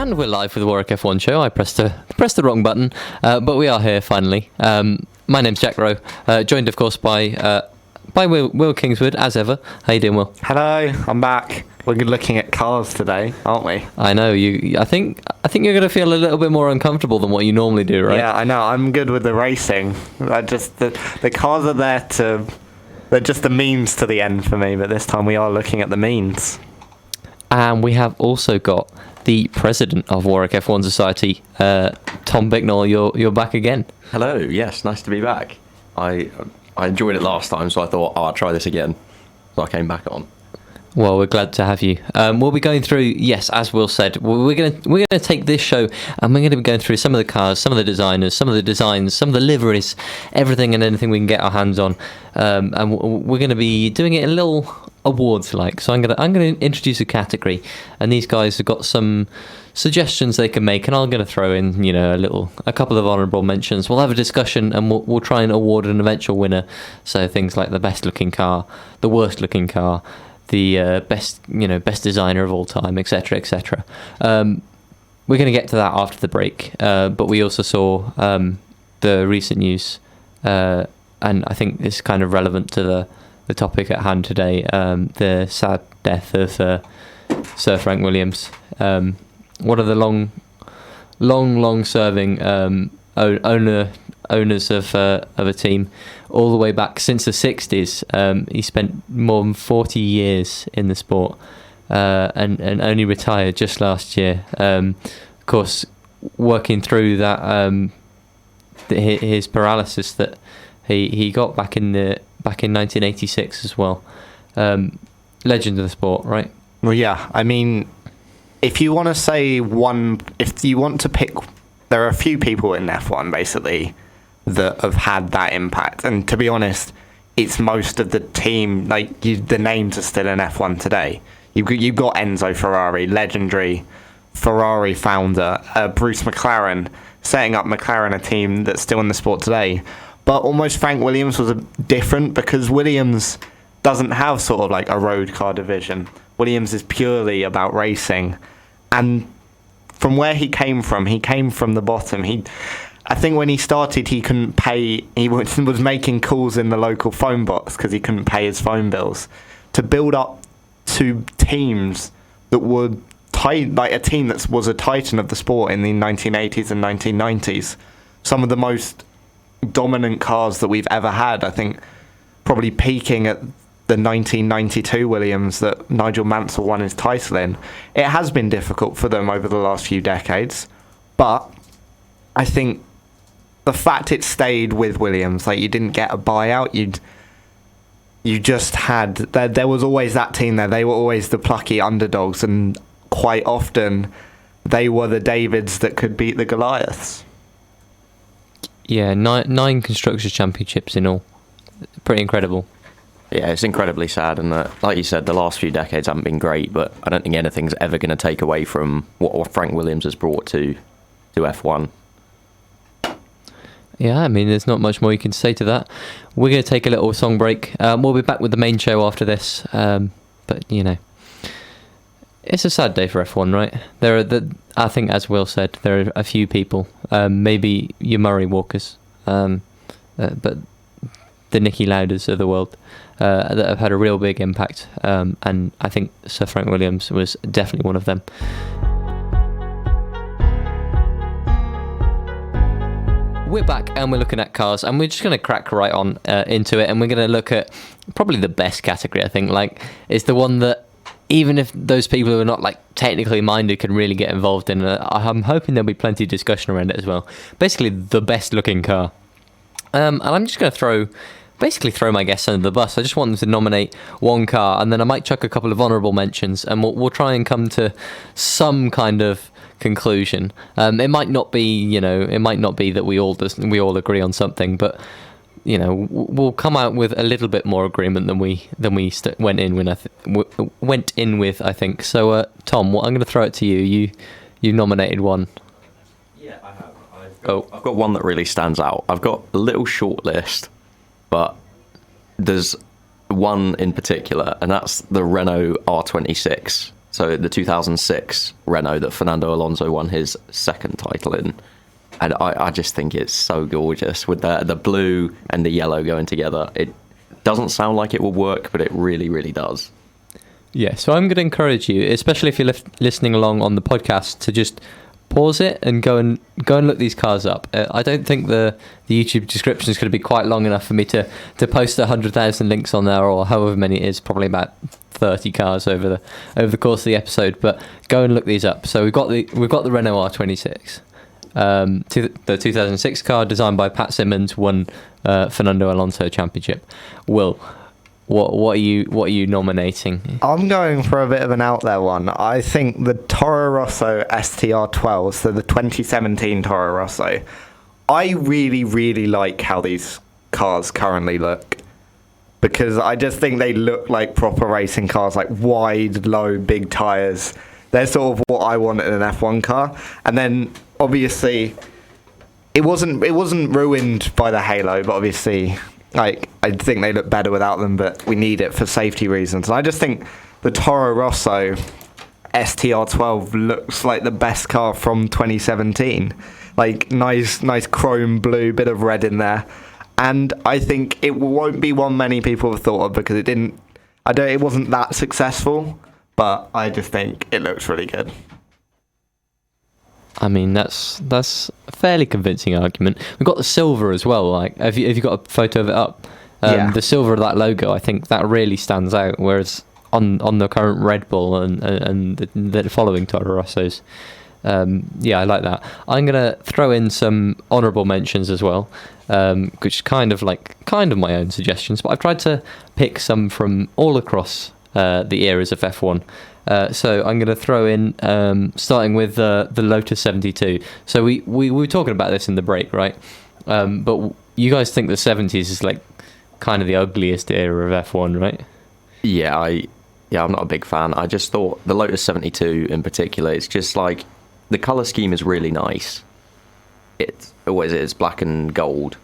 And we're live with the Warwick F1 show. I pressed the wrong button, but we are here finally. My name's Jack Rowe, joined of course by Will Kingswood as ever. How you doing, Will? Hello, I'm back. We're looking at cars today, aren't we? I know you. I think you're going to feel a little bit more uncomfortable than what you normally do, right? Yeah, I know. I'm good with the racing. The cars are there to. They're just the means to the end for me. But this time we are looking at the means. And we have also got the president of Warwick F1 Society, Tom Bicknell. You're back again. Hello. Yes, nice to be back. I enjoyed it last time, so I thought, I'll try this again. So I came back on. Well, we're glad to have you. We'll be going through, yes, as Will said, we're gonna take this show and we're going to be going through some of the cars, some of the designers, some of the designs, some of the liveries, everything and anything we can get our hands on, and we're going to be doing it a little awards-like. So I'm gonna introduce a category, and these guys have got some suggestions they can make, and I'm going to throw in, a couple of honourable mentions. We'll have a discussion, and we'll try and award an eventual winner. So things like the best-looking car, the worst-looking car, the best designer of all time, etc., etc. We're going to get to that after the break, but we also saw the recent news, and I think it's kind of relevant to the topic at hand today, the sad death of Sir Frank Williams, one of the long-serving owners of a team, all the way back since the 60s. He spent more than 40 years in the sport, and only retired just last year. Of course, working through that his paralysis that he got back in 1986 as well. Legend of the sport, right? Well, yeah. I mean, if you want to pick, there are a few people in F1 basically that have had that impact, and to be honest, it's most of the team. The names are still in F1 today. You've got Enzo Ferrari, legendary Ferrari founder, Bruce McLaren, setting up McLaren, a team that's still in the sport today. But almost Frank Williams was different, because Williams doesn't have sort of like a road car division. Williams is purely about racing, and from where he came from the bottom. I think when he started, he couldn't pay. He was making calls in the local phone box because he couldn't pay his phone bills. To build up to teams that were like a team that was a titan of the sport in the 1980s and 1990s. Some of the most dominant cars that we've ever had. I think probably peaking at the 1992 Williams that Nigel Mansell won his title in. It has been difficult for them over the last few decades, but I think the fact it stayed with Williams, like you didn't get a buyout, you just had, there was always that team there. They were always the plucky underdogs, and quite often they were the Davids that could beat the Goliaths. Yeah, nine Constructors' Championships in all. Pretty incredible. Yeah, it's incredibly sad, and like you said, the last few decades haven't been great, but I don't think anything's ever going to take away from what Frank Williams has brought to F1. Yeah, I mean, there's not much more you can say to that. We're going to take a little song break. We'll be back with the main show after this, but, it's a sad day for F1, right? I think, as Will said, there are a few people, maybe your Murray Walkers, but the Nicky Lauders of the world, that have had a real big impact, and I think Sir Frank Williams was definitely one of them. We're back and we're looking at cars, and we're just going to crack right on into it, and we're going to look at probably the best category, I think. Like, it's the one that even if those people who are not like technically minded can really get involved in, I'm hoping there'll be plenty of discussion around it as well. Basically, the best looking car. And I'm just going to throw my guests under the bus. I just want them to nominate one car, and then I might chuck a couple of honourable mentions, and we'll try and come to some kind of conclusion. It might not be, that we all agree on something, but we'll come out with a little bit more agreement than we went in with. I think so. Tom, I'm going to throw it to you. You nominated one. Yeah, I have. I've got one that really stands out. I've got a little short list, but there's one in particular, and that's the Renault R26 So the 2006 Renault that Fernando Alonso won his second title in. And I just think it's so gorgeous with the blue and the yellow going together. It doesn't sound like it will work, but it really, really does. Yeah, so I'm going to encourage you, especially if you're listening along on the podcast, to just pause it and go and look these cars up. I don't think the YouTube description is going to be quite long enough for me to post 100,000 links on there, or however many it is, probably about 30 cars over the course of the episode. But go and look these up. So we've got the Renault R26. The 2006 car, designed by Pat Simmons, won Fernando Alonso Championship. Will, what are you nominating? I'm going for a bit of an out there one. I think the Toro Rosso STR12, so the 2017 Toro Rosso. I really, really like how these cars currently look, because I just think they look like proper racing cars, like wide, low, big tyres. They're sort of what I want in an F1 car. And then obviously it wasn't ruined by the halo, but obviously like I think they look better without them, but we need it for safety reasons. And I just think the Toro Rosso STR12 looks like the best car from 2017. Like nice chrome blue, bit of red in there. And I think it won't be one many people have thought of, because it wasn't that successful. But I just think it looks really good. I mean, that's a fairly convincing argument. We've got the silver as well. Like, have you got a photo of it up? Yeah. The silver of that logo, I think that really stands out. Whereas on the current Red Bull and the following Toro Rossos, yeah, I like that. I'm gonna throw in some honourable mentions as well, which is kind of my own suggestions. But I've tried to pick some from all across the eras of F1. So I'm going to throw in, starting with the Lotus 72. So we were talking about this in the break, right? But you guys think the 70s is like kind of the ugliest era of F1, right? Yeah, I'm not a big fan. I just thought the Lotus 72 in particular, it's just like the colour scheme is really nice. It always is black and gold.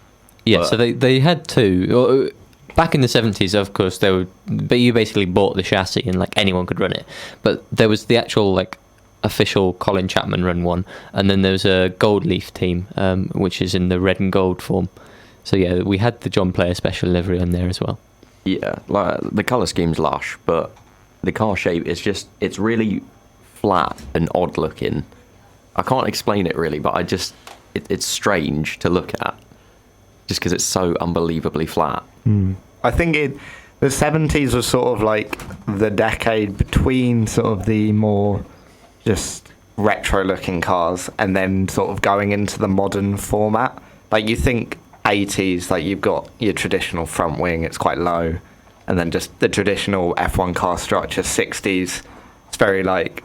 Yeah, so they had two. Back in the 70s, of course, but you basically bought the chassis and like anyone could run it. But there was the actual like official Colin Chapman run one, and then there was a Gold Leaf team, which is in the red and gold form. So yeah, we had the John Player special livery on there as well. Yeah, like the colour scheme's lush, but the car shape is it's really flat and odd looking. I can't explain it really, but it's strange to look at, just because it's so unbelievably flat. I think the 70s was sort of like the decade between sort of the more just retro looking cars and then sort of going into the modern format. Like you think 80s, like you've got your traditional front wing, it's quite low, and then just the traditional F1 car structure. 60s, it's very like,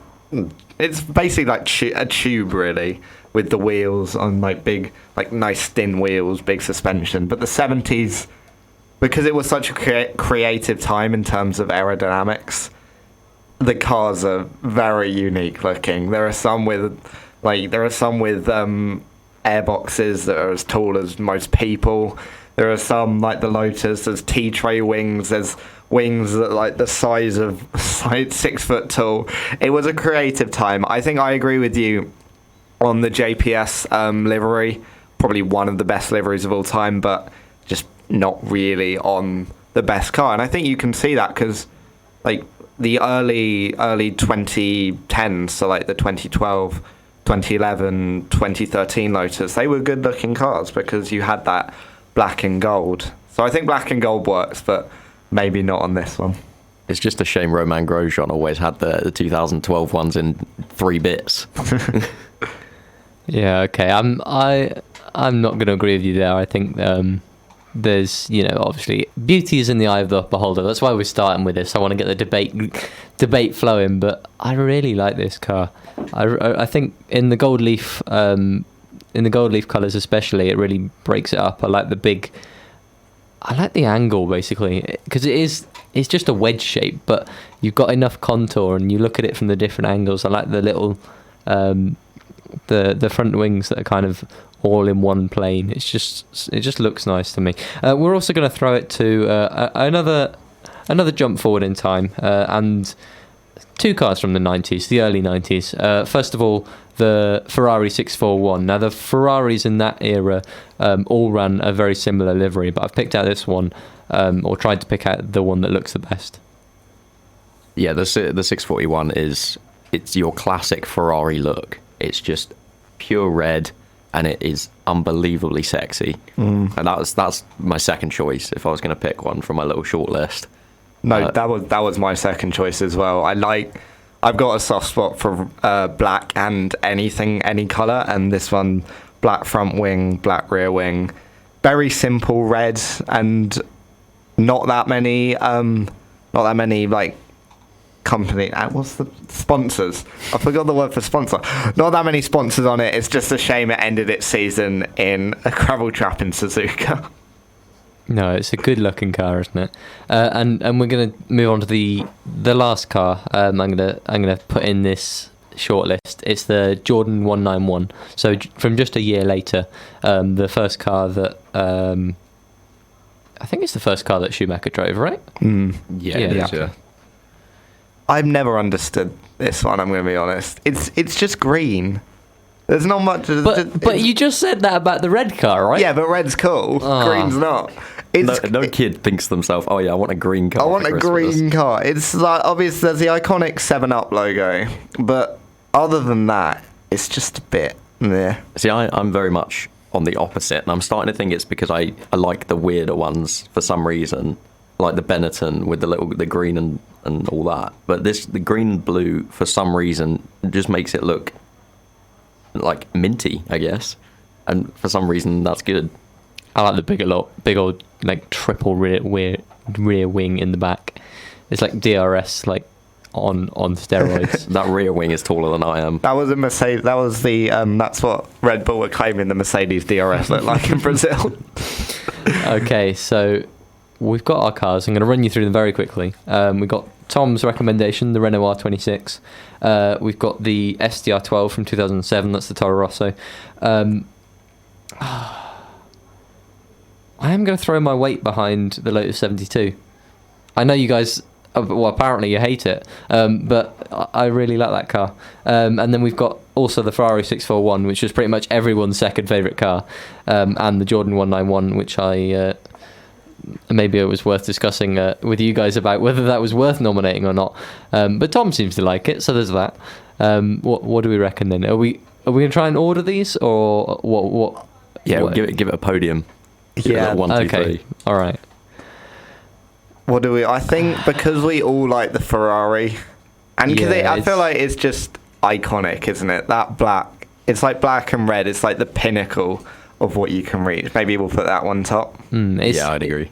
it's basically like a tube really, with the wheels on like big, like nice thin wheels, big suspension. But the 70s, because it was such a creative time in terms of aerodynamics, the cars are very unique looking. There are some with airboxes that are as tall as most people. There are some like the Lotus. There's T-tray wings. There's wings that are like the size of 6 foot tall. It was a creative time. I think I agree with you on the JPS livery. Probably one of the best liveries of all time, but just not really on the best car. And I think you can see that because like the early 2010s, so like the 2012, 2011, 2013 Lotus, they were good looking cars because you had that black and gold. So I think black and gold works, but maybe not on this one. It's just a shame Romain Grosjean always had the 2012 ones in 3 bits. Yeah, okay. I'm not going to agree with you there. I think there's, obviously beauty is in the eye of the beholder. That's why we're starting with this. I want to get the debate flowing, but I really like this car. I think in the gold leaf colours especially, it really breaks it up. I like the angle basically, because it's just a wedge shape, but you've got enough contour and you look at it from the different angles. I like the little the front wings that are kind of all in one plane. It just looks nice to me. We're also going to throw it to another jump forward in time, and two cars from the 90s, the early 90s. First of all, the Ferrari 641. Now, the Ferraris in that era all ran a very similar livery, but I've picked out this one, or tried to pick out the one that looks the best. Yeah, the 641 it's your classic Ferrari look. It's just pure red, and it is unbelievably sexy. And that's my second choice if I was going to pick one from my little short list. No, that was my second choice as well. I've got a soft spot for black and any colour, and this one, black front wing, black rear wing, very simple red, and not that many like company. What's the sponsors? I forgot the word for sponsor. Not that many sponsors on it. It's just a shame it ended its season in a gravel trap in Suzuka. No, it's a good-looking car, isn't it? And we're gonna move on to the last car. I'm gonna put in this shortlist. It's the Jordan 191. So from just a year later, the first car that I think it's the first car that Schumacher drove, right? Yeah, it is, yeah. I've never understood this one. I'm going to be honest. It's just green. There's not much. But you just said that about the red car, right? Yeah, but red's cool. Green's not. No kid thinks to themselves, "Oh yeah, I want a green car." I want a green car. It's like, obviously there's the iconic 7-Up logo, but other than that, it's just a bit. Yeah. See, I'm very much on the opposite, and I'm starting to think it's because I like the weirder ones for some reason, like the Benetton with the green and all that. But the green and blue for some reason just makes it look like minty, I guess, and for some reason that's good. I like the big old like triple rear wing in the back. It's like DRS like on steroids. That rear wing is taller than I am. That was a Mercedes. That was the that's what Red Bull were claiming the Mercedes DRS looked like in Brazil. Okay, so we've got our cars. I'm going to run you through them very quickly. We've got Tom's recommendation, the Renault R26. We've got the STR12 from 2007. That's the Toro Rosso. I am going to throw my weight behind the Lotus 72. I know you guys, well, apparently you hate it, but I really like that car. And then we've got also the Ferrari 641, which was pretty much everyone's second favourite car, and the Jordan 191, which maybe it was worth discussing with you guys about whether that was worth nominating or not. But Tom seems to like it, so there's that. What do we reckon then? Are we going to try and order these, or what? Yeah, we'll give it a podium. Yeah. 1, 2, Okay. 3. All right. What do we? I think because we all like the Ferrari, and because I feel like it's just iconic, isn't it? That black. It's like black and red. It's like the pinnacle of what you can reach. Maybe we'll put that one top. Yeah, I'd agree.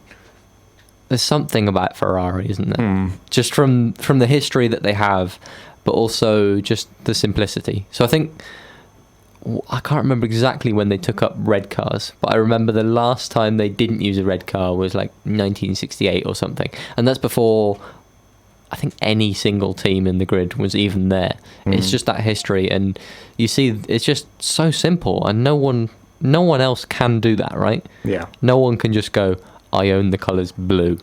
There's something about Ferrari, isn't there? Just from the history that they have, but also just the simplicity. So I think, I can't remember exactly when they took up red cars, but I remember the last time they didn't use a red car was like 1968 or something. And that's before I think any single team in the grid was even there. It's just that history, and you see it's just so simple, and no one else can do that, right? Yeah. No one can just go, I own the colours blue.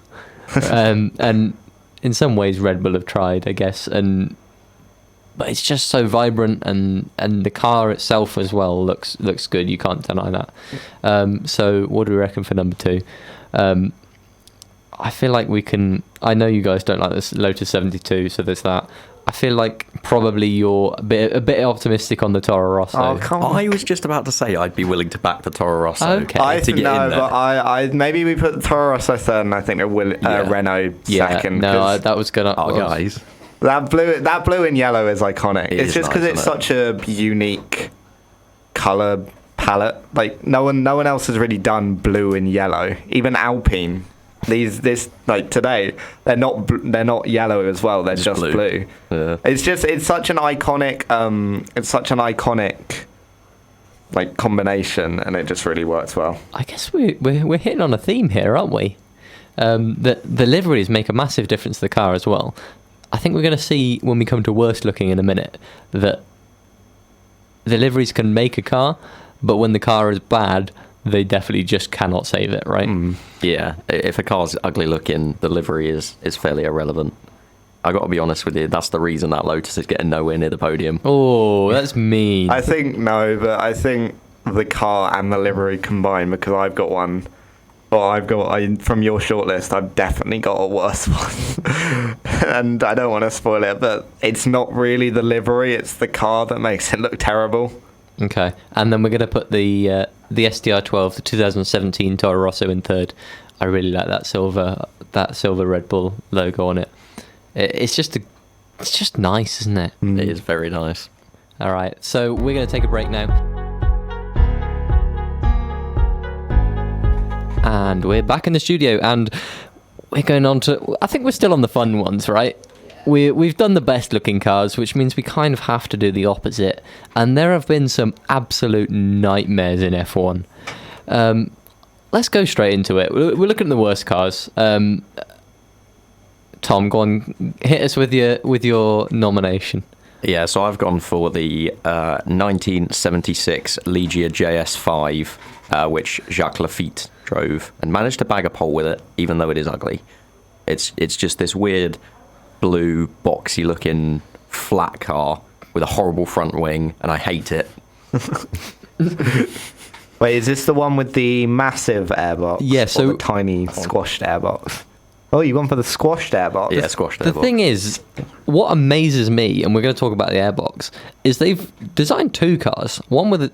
And in some ways Red Bull have tried, I guess, but it's just so vibrant, and the car itself as well looks good. You can't deny that. So what do we reckon for number 2? I feel like we can. I know you guys don't like this Lotus 72, so there's that. I feel like probably you're a bit optimistic on the Toro Rosso. Oh, come on. I was just about to say I'd be willing to back the Toro Rosso. Okay. I to think get no, in there. but I maybe we put the Toro Rosso third, and I think Renault second. No, that was gonna. Oh, guys. That blue and yellow is iconic. It's just because it's such a unique color palette. Like no one else has really done blue and yellow. Even Alpine, today, they're not yellow as well. They're just blue. Yeah. It's such an iconic like combination, and it just really works well. I guess we're hitting on a theme here, aren't we? That the liveries make a massive difference to the car as well. I think we're going to see when we come to worst looking in a minute that the liveries can make a car, but when the car is bad, they definitely just cannot save it, right? Yeah, if a car's ugly looking, the livery is fairly irrelevant. I got to be honest with you, that's the reason that Lotus is getting nowhere near the podium. Oh, that's mean. I think no, but I think the car and the livery combined, because I've got one. Well, from your shortlist, I've definitely got a worse one. And I don't want to spoil it, but it's not really the livery, it's the car that makes it look terrible. Okay, and then we're going to put the SDR12, the 2017 Toro Rosso in third. I really like that silver Red Bull logo on it. It's just nice, isn't it? It is very nice. All right, so we're going to take a break now. And we're back in the studio, and we're going on to... I think we're still on the fun ones, right? We've done the best looking cars, which means we kind of have to do the opposite. And there have been some absolute nightmares in F1. Let's go straight into it. We're looking at the worst cars. Tom, go on, hit us with your nomination. Yeah, so I've gone for the 1976 Legia JS5, which Jacques Lafitte drove, and managed to bag a pole with it, even though it is ugly. It's just this weird blue, boxy-looking flat car with a horrible front wing, and I hate it. Wait, is this the one with the massive airbox? Yeah, so... or the tiny squashed airbox? Oh, you went for the squashed airbox? Yeah, squashed airbox. The thing is, what amazes me, and we're going to talk about the airbox, is they've designed two cars, one with a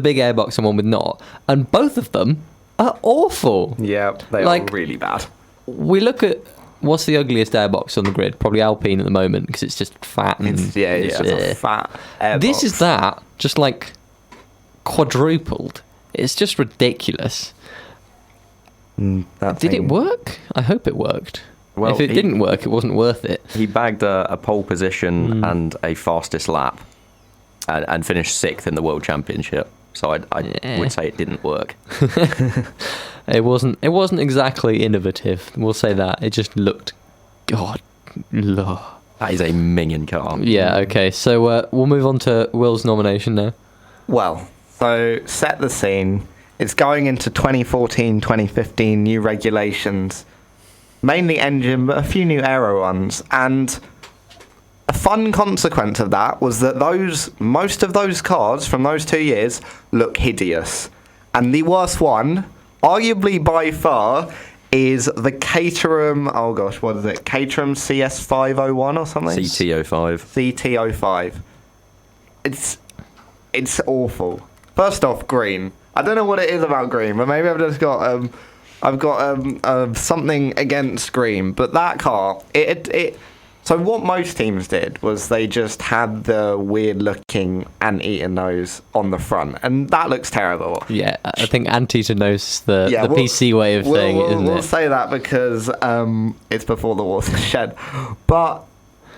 big airbox and one with not, and both of them are awful. Yeah, they are really bad. We look at what's the ugliest airbox on the grid, probably Alpine at the moment, because it's just fat and It's just a fat airbox. This is that, just like quadrupled. It's just ridiculous. Did it work? I hope it worked. Well, if it didn't work, it wasn't worth it. He bagged a pole position and a fastest lap, and finished 6th in the World Championship. So I would say it didn't work. It wasn't exactly innovative. We'll say that. It just looked... God. Ugh. That is a minion car. Yeah, okay. So we'll move on to Will's nomination now. Well, so set the scene. It's going into 2014, 2015 new regulations. Mainly engine, but a few new aero ones. And a fun consequence of that was that most of those cars from those 2 years look hideous. And the worst one, arguably by far, is the Caterham, Caterham CS501 or something? CT05. CT05. It's awful. First off, green. I don't know what it is about green, but maybe I've just got something against green. But that car, so what most teams did was they just had the weird looking anteater nose on the front, and that looks terrible. Yeah, I think anteater nose is the PC way of saying it, isn't it? We'll say that because it's before the water shed. But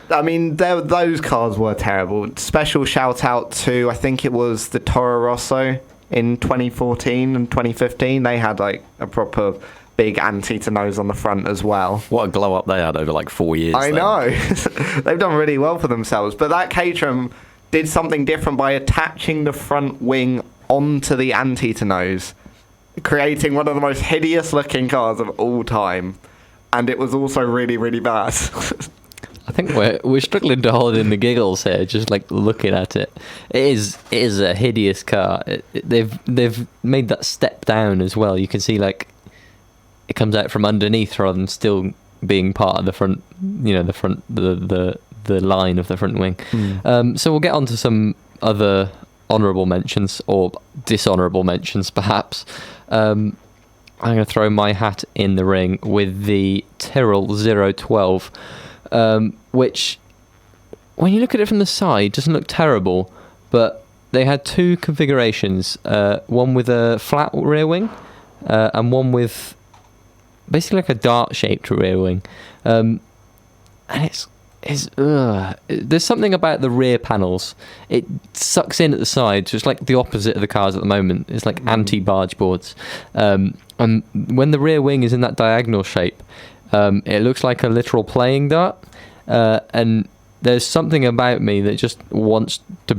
I mean, those cars were terrible. Special shout out to, I think it was the Toro Rosso in 2014 and 2015. They had like a proper big anteater nose on the front as well. What a glow up they had over like 4 years. I know. They've done really well for themselves. But that Caterham did something different by attaching the front wing onto the anteater nose, creating one of the most hideous looking cars of all time. And it was also really, really bad. I think we're struggling to hold in the giggles here, just like looking at it. It is a hideous car. They've made that step down as well. You can see like it comes out from underneath rather than still being part of the front. You know, the line of the front wing. So we'll get on to some other honourable mentions or dishonourable mentions, perhaps. I'm going to throw my hat in the ring with the Tyrrell 012. Which, when you look at it from the side, doesn't look terrible, but they had two configurations, one with a flat rear wing, and one with basically like a dart-shaped rear wing. And there's something about the rear panels. It sucks in at the sides, just like the opposite of the cars at the moment. It's like anti-barge boards. And when the rear wing is in that diagonal shape, it looks like a literal playing dart, and there's something about me that just wants to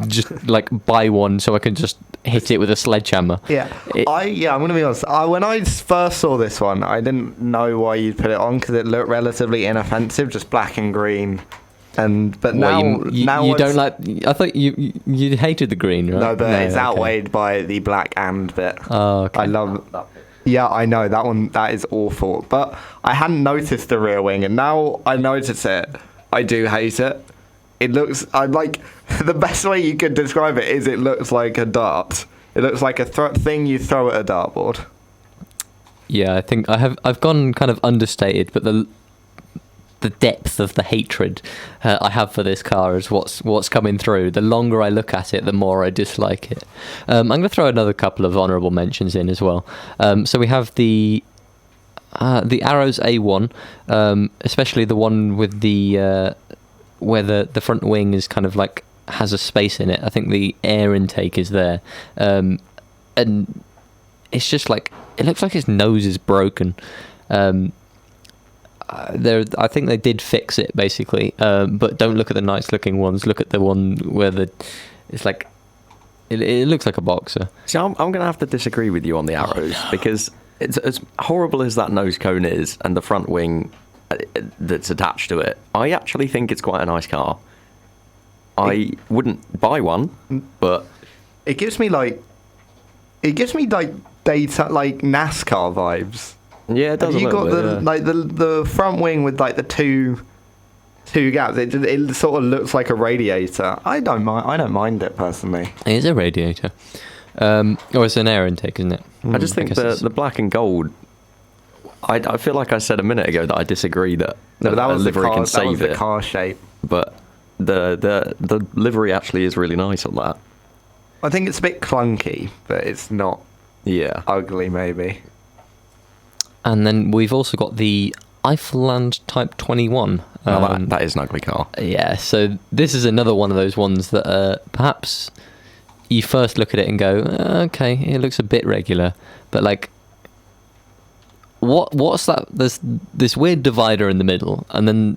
just like buy one so I can just hit it with a sledgehammer. Yeah, I'm gonna be honest. When I first saw this one, I didn't know why you'd put it on because it looked relatively inoffensive, just black and green. But now, you don't like. I thought you hated the green, right? No, but it's outweighed by the black and bit. Oh, okay. I love that. Yeah, I know that one. That is awful. But I hadn't noticed the rear wing, and now I notice it. I do hate it. It looks. I like the best way you could describe it is it looks like a dart. It looks like a thing you throw at a dartboard. Yeah, I think I've gone kind of understated, but the depth of the hatred I have for this car is what's coming through. The longer I look at it, the more I dislike it. I'm going to throw another couple of honourable mentions in as well. So we have the Arrows A1, especially the one with the where the front wing is kind of like has a space in it. I think the air intake is there, and it's just like it looks like his nose is broken. I think they did fix it basically, but don't look at the nice looking ones. Look at the one where it's like it looks like a boxer. See, I'm going to have to disagree with you on the Arrows because it's as horrible as that nose cone is and the front wing that's attached to it. I actually think it's quite a nice car. I wouldn't buy one, but it gives me like data like NASCAR vibes. Yeah, it does. Have you got the front wing with like the two gaps? It sort of looks like a radiator. I don't mind it personally. It is a radiator. It's an air intake, isn't it? I just think the black and gold. I feel like I said a minute ago that I disagree that that was livery can save that was the it. car shape, but the livery actually is really nice on that. I think it's a bit clunky, but it's not. Yeah, ugly maybe. And then we've also got the Eiffeland Type 21. That is an ugly car. Yeah, so this is another one of those ones that perhaps you first look at it and go, okay, it looks a bit regular, but like, what's that? There's this weird divider in the middle, and then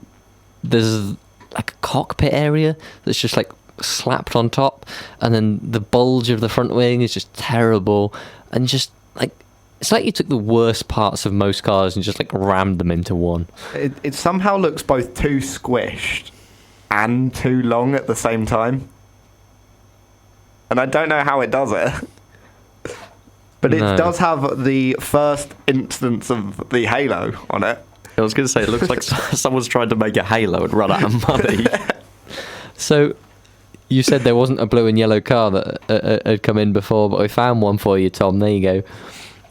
there's like a cockpit area that's just like slapped on top, and then the bulge of the front wing is just terrible, and just like it's like you took the worst parts of most cars and just like rammed them into one. It somehow looks both too squished and too long at the same time, and I don't know how it does it. But it does have the first instance of the halo on it. I was going to say, it looks like someone's tried to make a halo and run out of money. So, you said there wasn't a blue and yellow car that had come in before, but we found one for you, Tom. There you go.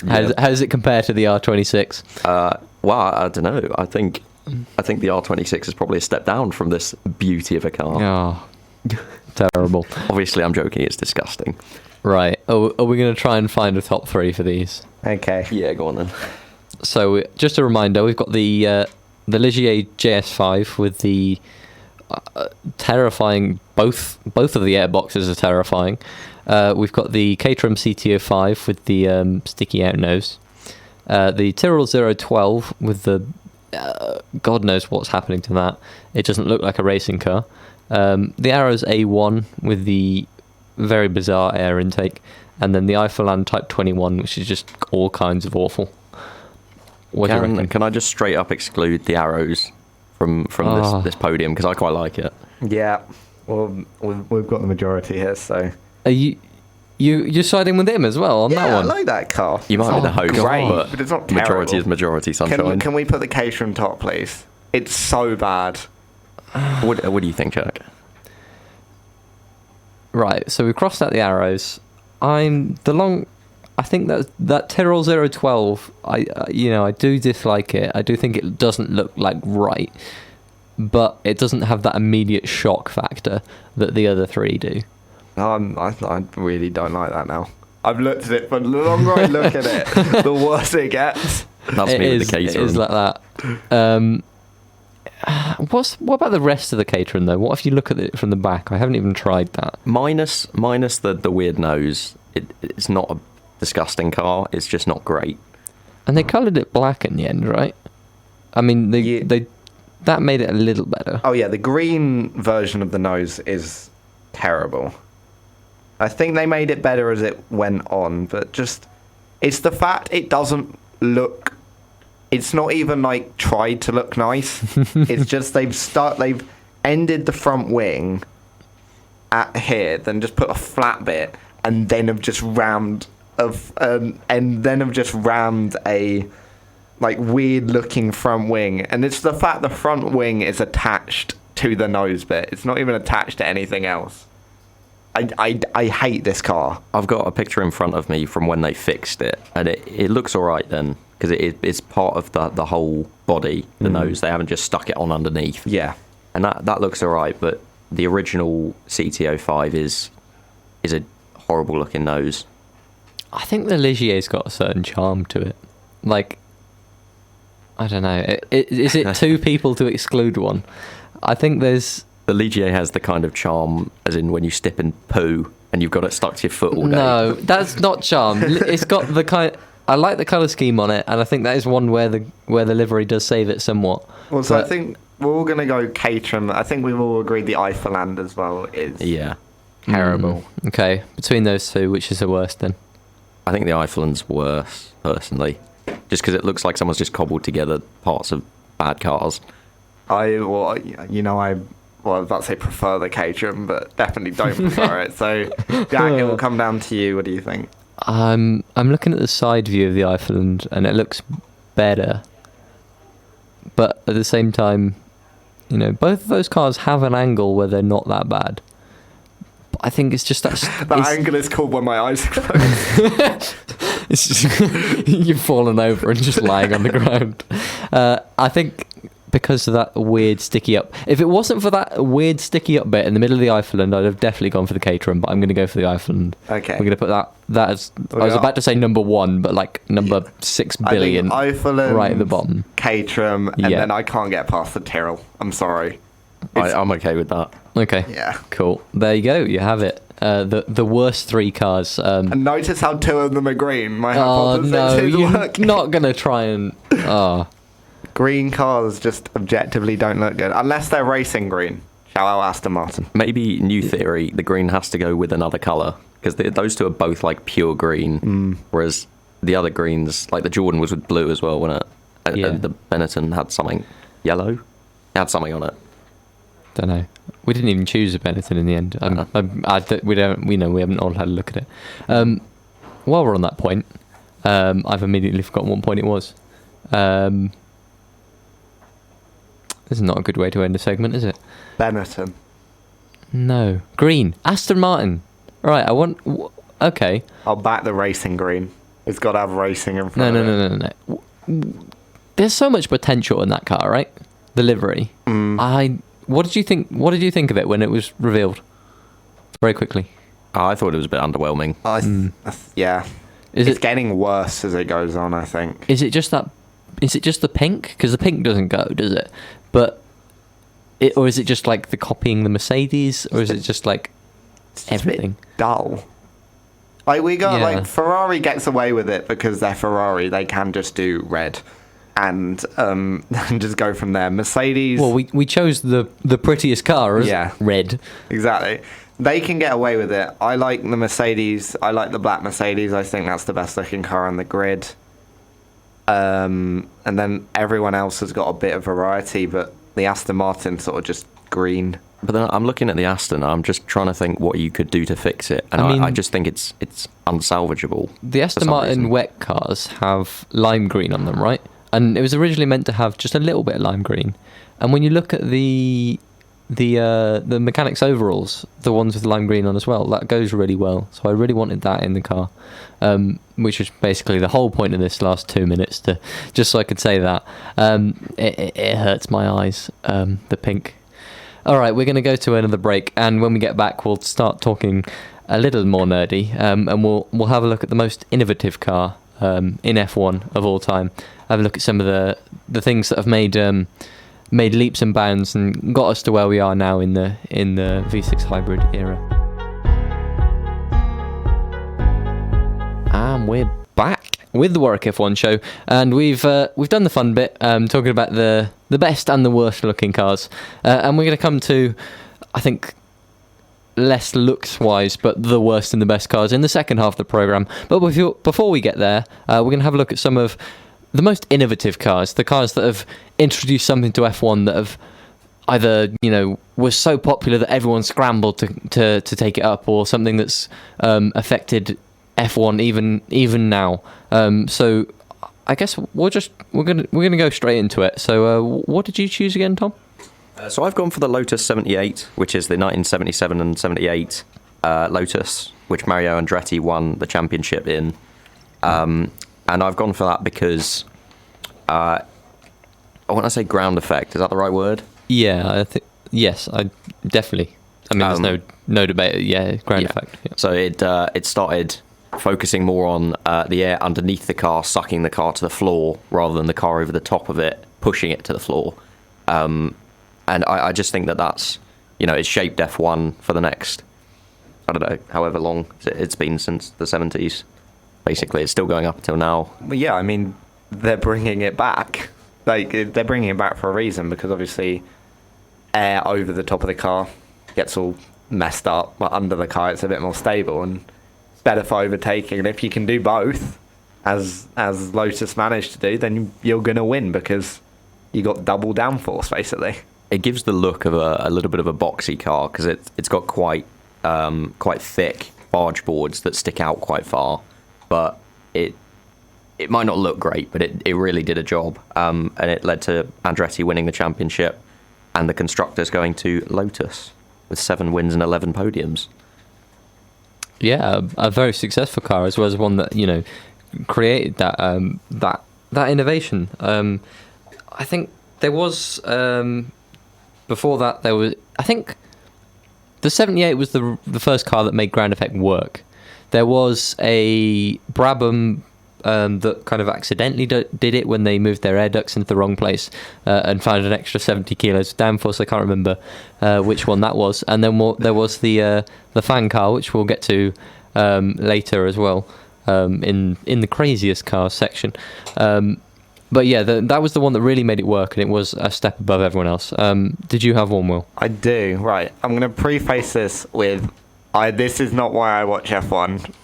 How does it compare to the R26? Well, I don't know. I think the R26 is probably a step down from this beauty of a car. Oh, terrible. Obviously, I'm joking. It's disgusting. Right. Are we going to try and find a top three for these? Okay. Yeah, go on then. So, just a reminder, we've got the Ligier JS5 with the terrifying, both of the airboxes are terrifying. We've got the Caterham CT05 with the sticky out nose. The Tyrrell 012 with the God knows what's happening to that. It doesn't look like a racing car. The Arrows A1 with the very bizarre air intake, and then the Eiffeland Type 21, which is just all kinds of awful. What do you reckon? Can I just straight up exclude the Arrows from this podium because I quite like it? Yeah. Well, we've got the majority here, so. Are you're siding with him as well on that one? Yeah, I like that car. You might be the host, great, but it's not terrible. Majority is majority, sunshine. Can we put the Caterham top, please? It's so bad. What do you think, Jack? Right, so we've crossed out the Arrows. I think that Tyrrell 012, I do dislike it. I do think it doesn't look like right, but it doesn't have that immediate shock factor that the other three do. I really don't like that now. I've looked at it, but the longer I look at it, the worse it gets. That's me with the Caterham. It is like that. What about the rest of the Caterham though? What if you look at it from the back? I haven't even tried that. Minus the weird nose. It's not a disgusting car. It's just not great. And they coloured it black in the end, right? I mean, that made it a little better. Oh yeah, the green version of the nose is terrible. I think they made it better as it went on, but just it's the fact it doesn't look. It's not even like tried to look nice. It's just they've ended the front wing at here, then just put a flat bit, and then have just rammed a like weird looking front wing. And it's the fact the front wing is attached to the nose bit. It's not even attached to anything else. I hate this car. I've got a picture in front of me from when they fixed it, and it looks all right then, because it's part of the whole body, the nose. They haven't just stuck it on underneath. Yeah. And that looks all right, but the original CT05 is a horrible looking nose. I think the Ligier's got a certain charm to it. Like, I don't know. Is it two people to exclude one? I think there's... The Ligier has the kind of charm, as in when you step in poo and you've got it stuck to your foot all day. No, that's not charm. It's got the kind... I like the colour scheme on it, and I think that is one where the livery does save it somewhat. Well, so I think we're all going to go Caterham. I think we've all agreed the Eifeland as well is terrible. Okay, between those two, which is the worst then? I think the Eifeland's worse, personally. Just because it looks like someone's just cobbled together parts of bad cars. I was about to say prefer the Caterham, but definitely don't prefer it. So, Jack, it will come down to you. What do you think? I'm looking at the side view of the Eifeland, and it looks better. But at the same time, both of those cars have an angle where they're not that bad. But I think it's just that angle is called when my eyes close. It's just you've fallen over and just lying on the ground. I think because of that weird sticky up. If it wasn't for that weird sticky up bit in the middle of the Eifeland, I'd have definitely gone for the Caterham. But I'm going to go for the Eifeland. Okay, we're going to put that as. I was about to say number 1, but like number 6 billion. I think Eifeland, right at the bottom. Caterham, and then I can't get past the Tyrrell. I'm sorry. I'm okay with that. Okay. Yeah. Cool. There you go. You have it. The worst 3 cars. And notice how 2 of them are green. My hypothesis is working. Not gonna try and. Green cars just objectively don't look good unless they're racing green. Shout out Aston Martin. Maybe new theory. The green has to go with another colour because those two are both like pure green, whereas the other greens, like the Jordan, was with blue as well, wasn't it? And the Benetton had something yellow. It had something on it. Don't know. We didn't even choose a Benetton in the end. We haven't all had a look at it. While we're on that point, I've immediately forgotten what point it was. This is not a good way to end a segment, is it? Benetton. No. Green. Aston Martin. Right, okay. I'll back the racing green. It's got to have racing in front of it. No. There's so much potential in that car, right? The livery. What did you think of it when it was revealed? Very quickly. I thought it was a bit underwhelming. Yeah. It's getting worse as it goes on, I think. Is it just the pink? Because the pink doesn't go, does it? Or is it just like the copying the Mercedes? Or is it just like everything? It's a bit dull. Like like Ferrari gets away with it because they're Ferrari. They can just do red. And just go from there. Mercedes. Well, we chose the prettiest car as red. Exactly. They can get away with it. I like the Mercedes. I like the black Mercedes. I think that's the best looking car on the grid. And then everyone else has got a bit of variety, but the Aston Martin sort of just green. But then I'm looking at the Aston. I'm just trying to think what you could do to fix it, and I just think it's unsalvageable. The Aston Martin wet cars have lime green on them, right? And it was originally meant to have just a little bit of lime green. And when you look at the mechanics overalls, the ones with lime green on as well, that goes really well. So I really wanted that in the car, which was basically the whole point of this last 2 minutes, just so I could say that. It hurts my eyes, the pink. All right, we're going to go to another break, and when we get back, we'll start talking a little more nerdy, and we'll have a look at the most innovative car in F1 of all time. Have a look at some of the things that have made leaps and bounds and got us to where we are now in the V6 hybrid era. And we're back with the Warwick F1 show, and we've done the fun bit, talking about the best and the worst looking cars, and we're going to come to, I think, less looks-wise, but the worst and the best cars in the second half of the programme. But before we get there, we're going to have a look at some of the most innovative cars, the cars that have introduced something to F1 that have either, was so popular that everyone scrambled to take it up, or something that's affected F1 even now. So I guess we're gonna go straight into it. So what did you choose again, Tom? So I've gone for the Lotus 78, which is the 1977 and 78 Lotus, which Mario Andretti won the championship in. And I've gone for that because I want to say ground effect. Is that the right word? Yeah, I think yes. I definitely. I mean, there's no debate. Yeah, ground effect. Yeah. So it started focusing more on the air underneath the car, sucking the car to the floor, rather than the car over the top of it, pushing it to the floor. And I just think that's, it's shaped F1 for the next, I don't know, however long it's been since the 70s. Basically, it's still going up until now. Well, yeah, I mean, they're bringing it back. Like, they're bringing it back for a reason, because obviously air over the top of the car gets all messed up, but under the car it's a bit more stable and it's better for overtaking. And if you can do both, as Lotus managed to do, then you're going to win, because you got double downforce, basically. It gives the look of a little bit of a boxy car, because it's got quite thick barge boards that stick out quite far, but it might not look great, but it really did a job, and it led to Andretti winning the championship and the constructors going to Lotus with 7 wins and 11 podiums. Yeah, a very successful car, as well as one that created that innovation. I think there was before that I think the 78 was the first car that made ground effect work. There was a Brabham that kind of accidentally did it when they moved their air ducts into the wrong place and found an extra 70 kilos of downforce. I can't remember which one that was. And then there was the fan car, which we'll get to later as well in the craziest cars section. But yeah, that was the one that really made it work, and it was a step above everyone else. Did you have one, Will? I do. Right. I'm going to preface this with, this is not why I watch F1.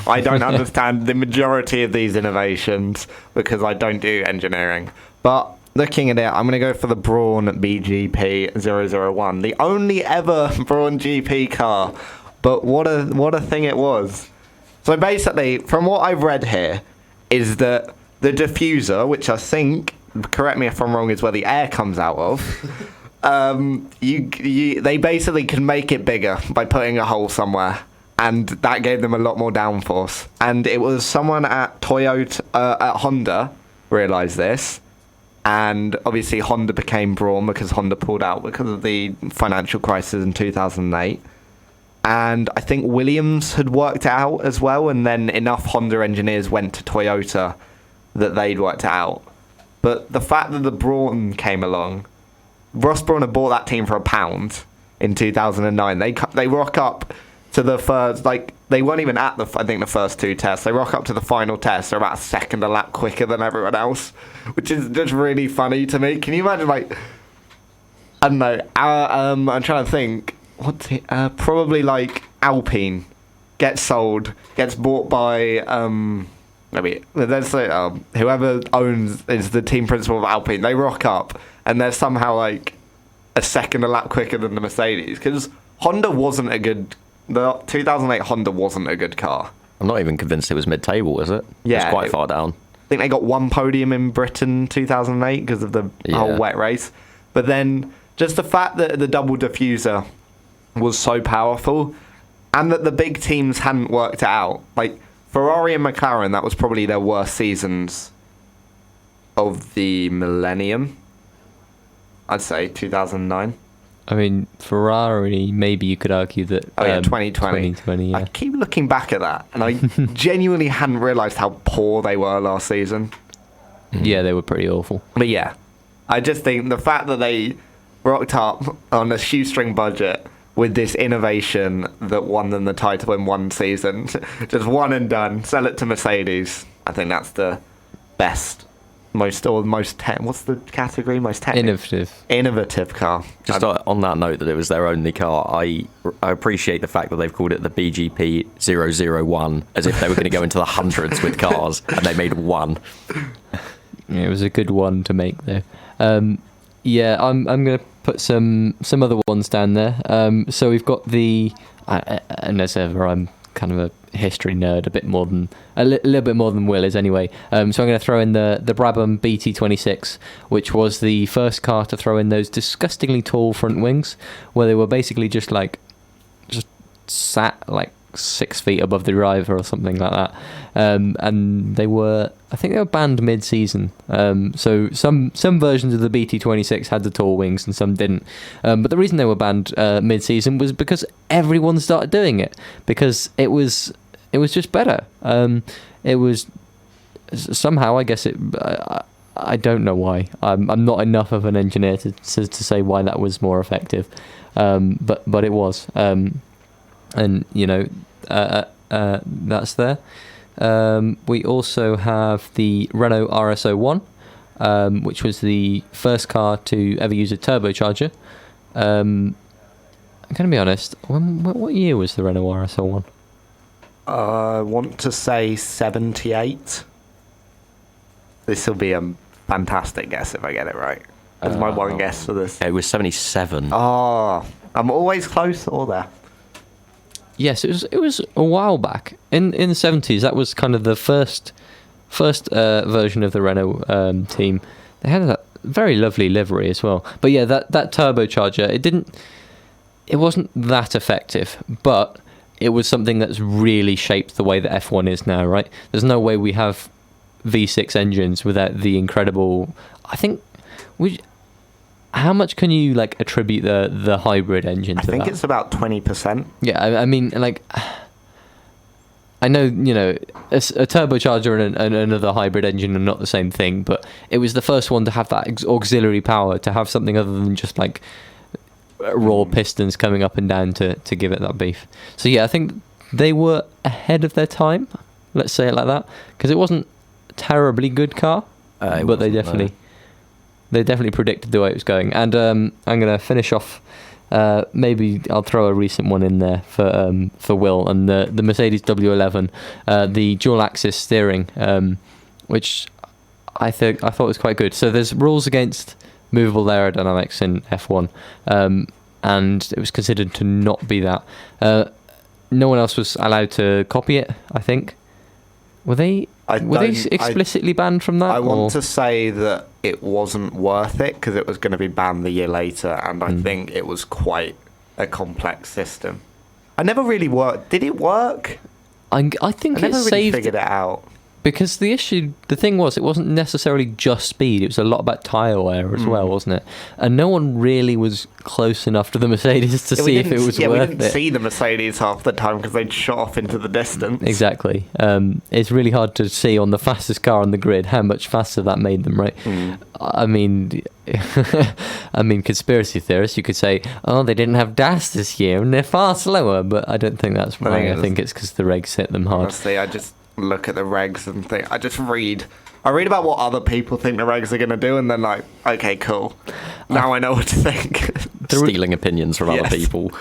I don't understand the majority of these innovations because I don't do engineering. But looking at it, I'm going to go for the Brawn BGP 001, the only ever Brawn GP car. But what a thing it was. So basically, from what I've read here, is that the diffuser, which I think, correct me if I'm wrong, is where the air comes out of. They basically can make it bigger by putting a hole somewhere, and that gave them a lot more downforce. And it was someone at Honda realised this, and obviously Honda became Brawn because Honda pulled out because of the financial crisis in 2008. And I think Williams had worked it out as well, and then enough Honda engineers went to Toyota that they'd worked it out. But the fact that the Brawn came along, Ross Brawn had bought that team for £1 in 2009. They rock up to the first, they weren't even at the first 2 tests. They rock up to the final test. They're about a second a lap quicker than everyone else, which is just really funny to me. Can you imagine, I don't know, I'm trying to think, probably Alpine gets sold, gets bought by, maybe let's say whoever is the team principal of Alpine. They rock up and they're somehow a second a lap quicker than the Mercedes, because Honda wasn't a good. The 2008 Honda wasn't a good car. I'm not even convinced it was mid-table, was it? Yeah, it was quite far down. I think they got 1 podium in Britain 2008 because of the whole wet race. But then just the fact that the double diffuser was so powerful, and that the big teams hadn't worked it out. Ferrari and McLaren, that was probably their worst seasons of the millennium. I'd say 2009. I mean, Ferrari, maybe you could argue that... 2020. 2020, yeah. I keep looking back at that, and I genuinely hadn't realised how poor they were last season. Yeah, they were pretty awful. But yeah, I just think the fact that they rocked up on a shoestring budget with this innovation that won them the title in one season, just one and done, sell it to Mercedes, I think that's the best What's the category? Most technical? Innovative car. Just on that note that it was their only car, I appreciate the fact that they've called it the BGP 001, as if they were going to go into the hundreds with cars, and they made one. Yeah, it was a good one to make though. Yeah, I'm going to put some other ones down there. So we've got and as ever, I'm kind of a history nerd, a little bit more than Will is anyway. So I'm going to throw in the Brabham BT26, which was the first car to throw in those disgustingly tall front wings, where they were basically just sat like 6 feet above the driver or something like that. And I think they were banned mid-season. So some versions of the BT26 had the tall wings and some didn't. But the reason they were banned mid-season was because everyone started doing it, because it was just better. It was somehow, I guess I don't know why. I'm not enough of an engineer to say why that was more effective. But it was. And that's there. We also have the Renault RS01, which was the first car to ever use a turbocharger. I'm going to be honest, what year was the Renault RS01? I want to say 78. This will be a fantastic guess if I get it right. That's my one guess for this. It was 77. Oh, I'm always close or there. Yes, it was a while back in the 70s. That was kind of the first version of the Renault team. They had a very lovely livery as well. But yeah, that turbocharger, it wasn't that effective, but it was something that's really shaped the way that F1 is now, right? There's no way we have V6 engines without the incredible. I think how much can you attribute the hybrid engine to that? I think it's about 20%. Yeah, I mean, I know, a turbocharger and another hybrid engine are not the same thing, but it was the first one to have that auxiliary power, to have something other than just raw pistons coming up and down to give it that beef. So yeah, I think they were ahead of their time, let's say it like that, because it wasn't a terribly good car, but they definitely predicted the way it was going. And I'm going to finish off. Maybe I'll throw a recent one in there for Will, and the Mercedes W11, the dual axis steering, which I thought was quite good. So there's rules against movable aerodynamics in F1, and it was considered to not be that. No one else was allowed to copy it, I think. Were they explicitly banned from that? I want to say that it wasn't worth it because it was going to be banned the year later, and I think it was quite a complex system. I never really worked. Did it work? I think I never it really saved figured it out. Because the thing was, it wasn't necessarily just speed. It was a lot about tyre wear as well, wasn't it? And no one really was close enough to the Mercedes to see if it was worth it. Yeah, we didn't see the Mercedes half the time because they'd shot off into the distance. Exactly. It's really hard to see on the fastest car on the grid how much faster that made them, right? I mean, conspiracy theorists, you could say, oh, they didn't have DAS this year and they're far slower, but I don't think that's right. I think it's because the regs hit them hard. Honestly, I just look at the regs and think, I read about what other people think the regs are going to do, and then okay, cool. Now I know what to think. Stealing opinions from other people.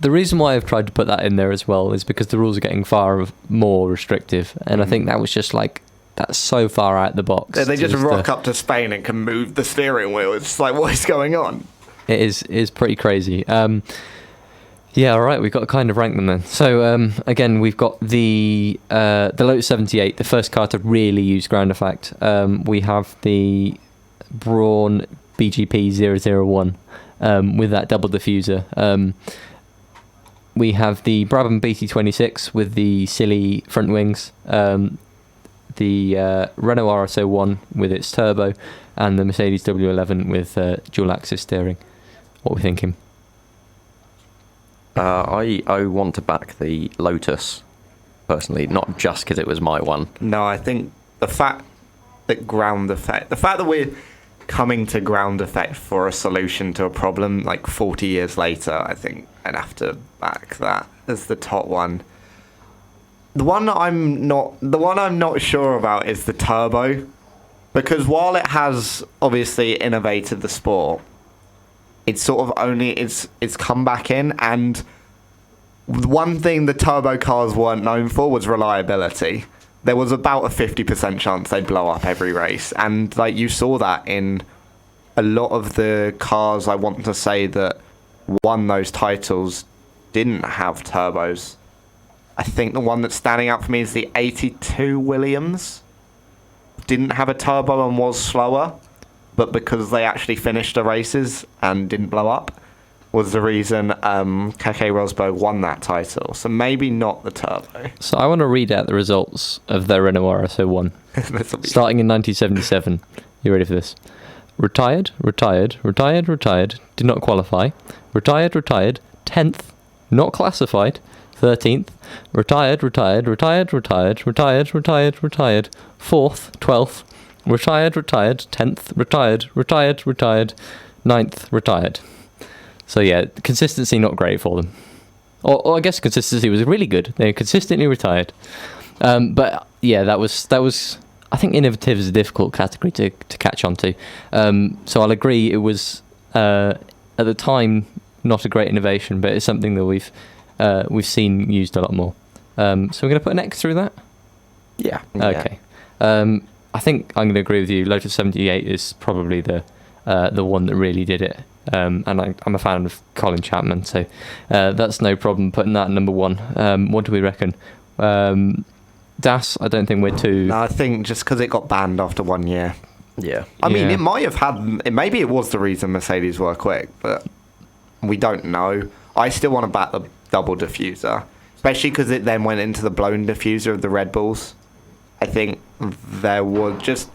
The reason why I've tried to put that in there as well is because the rules are getting far more restrictive, and I think that was just that's so far out the box. They just rock up to Spain and can move the steering wheel. It's what is going on? It is pretty crazy. Yeah, all right, we've got to kind of rank them then. So, again, we've got the Lotus 78, the first car to really use ground effect. We have the Braun BGP 001 with that double diffuser. We have the Brabham BT26 with the silly front wings. The Renault RS01 with its turbo. And the Mercedes W11 with dual axis steering. What are we thinking? I want to back the Lotus, personally, not just because it was my one. No, I think the fact that we're coming to ground effect for a solution to a problem 40 years later, I think I'd have to back that as the top one. The one I'm not sure about is the turbo, Because while it has obviously innovated the sport, it's sort of only it's come back in, and one thing the turbo cars weren't known for was reliability. There was about a 50% chance they'd blow up every race, and like you saw that in a lot of the cars. I want to say that won those titles didn't have turbos. I think the one that's standing out for me is the 82 Williams. Didn't have a turbo and was slower, but because they actually finished the races and didn't blow up, was the reason Keke Rosberg won that title. So maybe not the turbo. So I want to read out the results of their Renault RS01. Starting in 1977. You ready for this? Retired, did not qualify. Retired, 10th, not classified. 13th, retired, 4th, 12th, retired, 10th, retired, 9th, retired. So yeah, consistency not great for them. Or I guess consistency was really good. They consistently retired. But yeah, that was I think innovative is a difficult category to catch on to. So I'll agree it was at the time not a great innovation, but it's something that we've seen used a lot more. So we're going to put an X through that? Yeah. Okay. I think I'm going to agree with you. Lotus 78 is probably the one that really did it. And I'm a fan of Colin Chapman, so that's no problem putting that at number one. What do we reckon? Das, I don't think we're too... No, I think just because it got banned after 1 year. Yeah. I mean, it might have had... Maybe it was the reason Mercedes were quick, but we don't know. I still want to back the double diffuser, especially because it then went into the blown diffuser of the Red Bulls. I think there was just...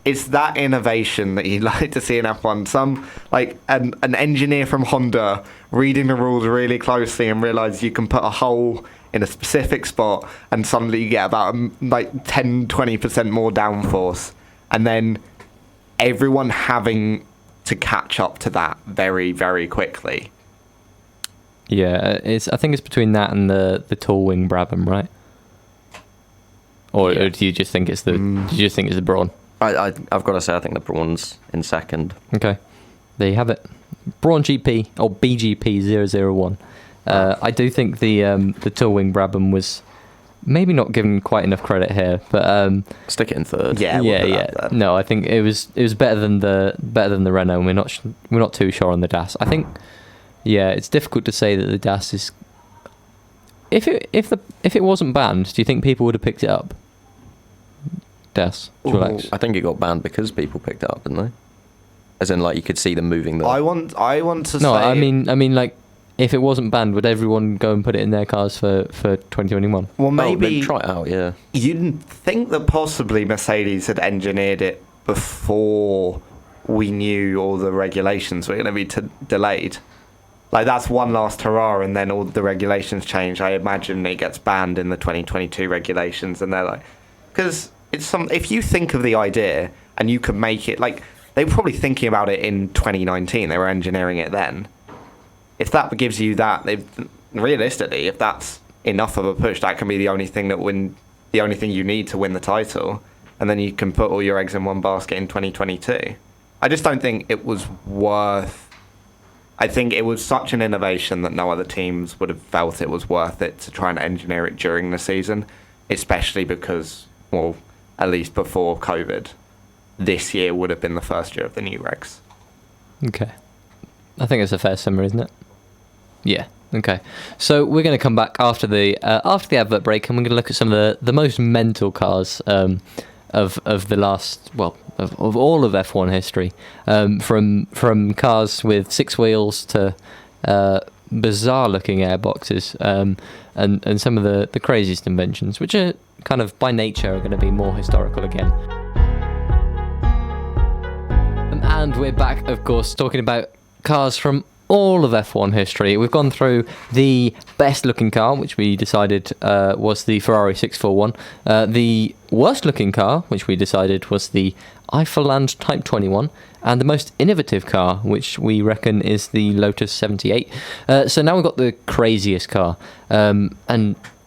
It's that innovation that you'd like to see in F1. Some, like, an engineer from Honda reading the rules really closely and realise you can put a hole in a specific spot and suddenly you get about, 10-20% more downforce. And then everyone having to catch up to that very, very quickly. Yeah, I think it's between that and the tall wing Brabham, right? Or do you just think it's the Brawn? I've got to say, I think the Brawn's in second. Okay, there you have it. Brawn GP or BGP 001. I do think the tall wing Brabham was maybe not given quite enough credit here, but stick it in third. Yeah. No, I think it was better than the Renault. And we're not too sure on the DAS. I think it's difficult to say that the DAS is. If it wasn't banned, do you think people would have picked it up? DAS. I think it got banned because people picked it up, didn't they? As in, like, you could see them moving. I want to say. No, I mean, like, if it wasn't banned, would everyone go and put it in their cars for 2021? Well, maybe try it out. Yeah. You'd think that possibly Mercedes had engineered it before we knew all the regulations were going to be delayed. Like, that's one last hurrah, and then all the regulations change. I imagine it gets banned in the 2022 regulations, and they're like, because if you think of the idea and you could make it, like, they were probably thinking about it in 2019. They were engineering it then. If that gives you that, realistically, if that's enough of a push, that can be the only thing you need to win the title, and then you can put all your eggs in one basket in 2022. I just don't think it was worth. I think it was such an innovation that no other teams would have felt it was worth it to try and engineer it during the season, especially because, well, at least before COVID, this year would have been the first year of the new regs. Okay. I think it's a fair summary, isn't it? Yeah. Okay. So we're going to come back after the advert break, and we're going to look at some of the most mental cars of the last, well, of all of F1 history, from cars with 6 wheels to bizarre looking airboxes, and some of the craziest inventions, which are kind of by nature are going to be more historical again. And we're back, of course, talking about cars from all of F1 history. We've gone through the best looking car, which we decided was the Ferrari 641. The worst looking car, which we decided was the Eifelland Type 21. And the most innovative car, which we reckon is the Lotus 78. So now we've got the craziest car. And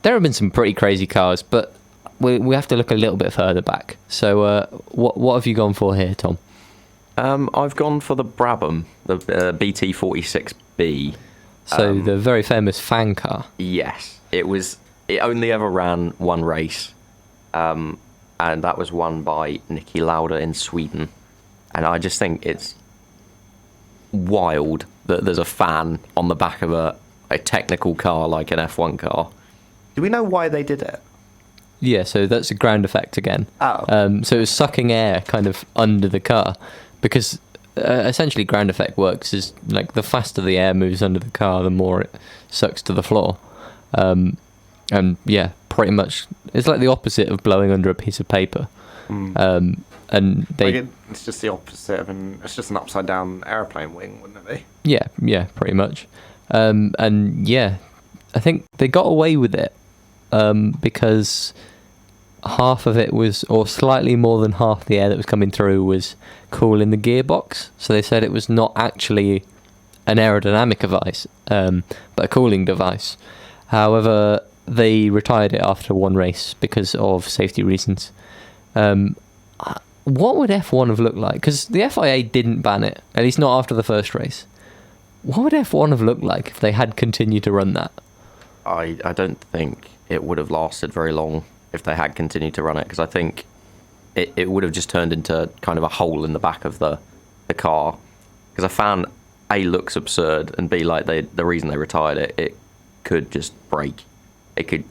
there have been some pretty crazy cars, but we have to look a little bit further back. So what have you gone for here, Tom? I've gone for the Brabham, the BT46B. So the very famous fan car. Yes, it only ever ran one race, and that was won by Niki Lauda in Sweden. And I just think it's wild that there's a fan on the back of a technical car like an F1 car. Do we know why they did it? Yeah, so that's a ground effect again. Oh. So it was sucking air kind of under the car, because essentially ground effect works is like the faster the air moves under the car, the more it sucks to the floor. And yeah, pretty much it's like the opposite of blowing under a piece of paper. And they it's just the opposite of it's just an upside down airplane wing, wouldn't it be? yeah, pretty much. And yeah, I think they got away with it because half of it was, or slightly more than half the air that was coming through was cooling the gearbox. So they said it was not actually an aerodynamic device, but a cooling device. However, they retired it after one race because of safety reasons. What would F1 have looked like? Because the FIA didn't ban it, at least not after the first race. What would F1 have looked like if they had continued to run that? I don't think it would have lasted very long if they had continued to run it, because I think it would have just turned into kind of a hole in the back of the car. Because a fan, A, looks absurd, and B, like the reason they retired it, it could just break. It could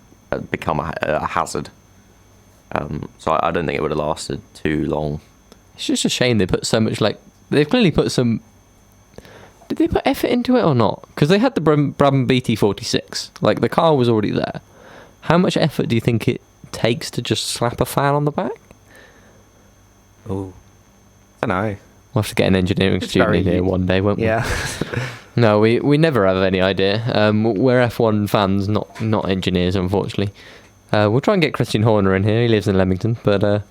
become a hazard. So I don't think it would have lasted too long. It's just a shame they put so much, like, they've clearly put some... Did they put effort into it or not? Because they had the Brabham BT46. Like, the car was already there. How much effort do you think it takes to just slap a fan on the back? Oh, I don't know. We'll have to get an engineering student in here one day, won't we? Yeah. No, we never have any idea. We're F1 fans, not engineers, unfortunately. We'll try and get Christian Horner in here. He lives in Leamington, but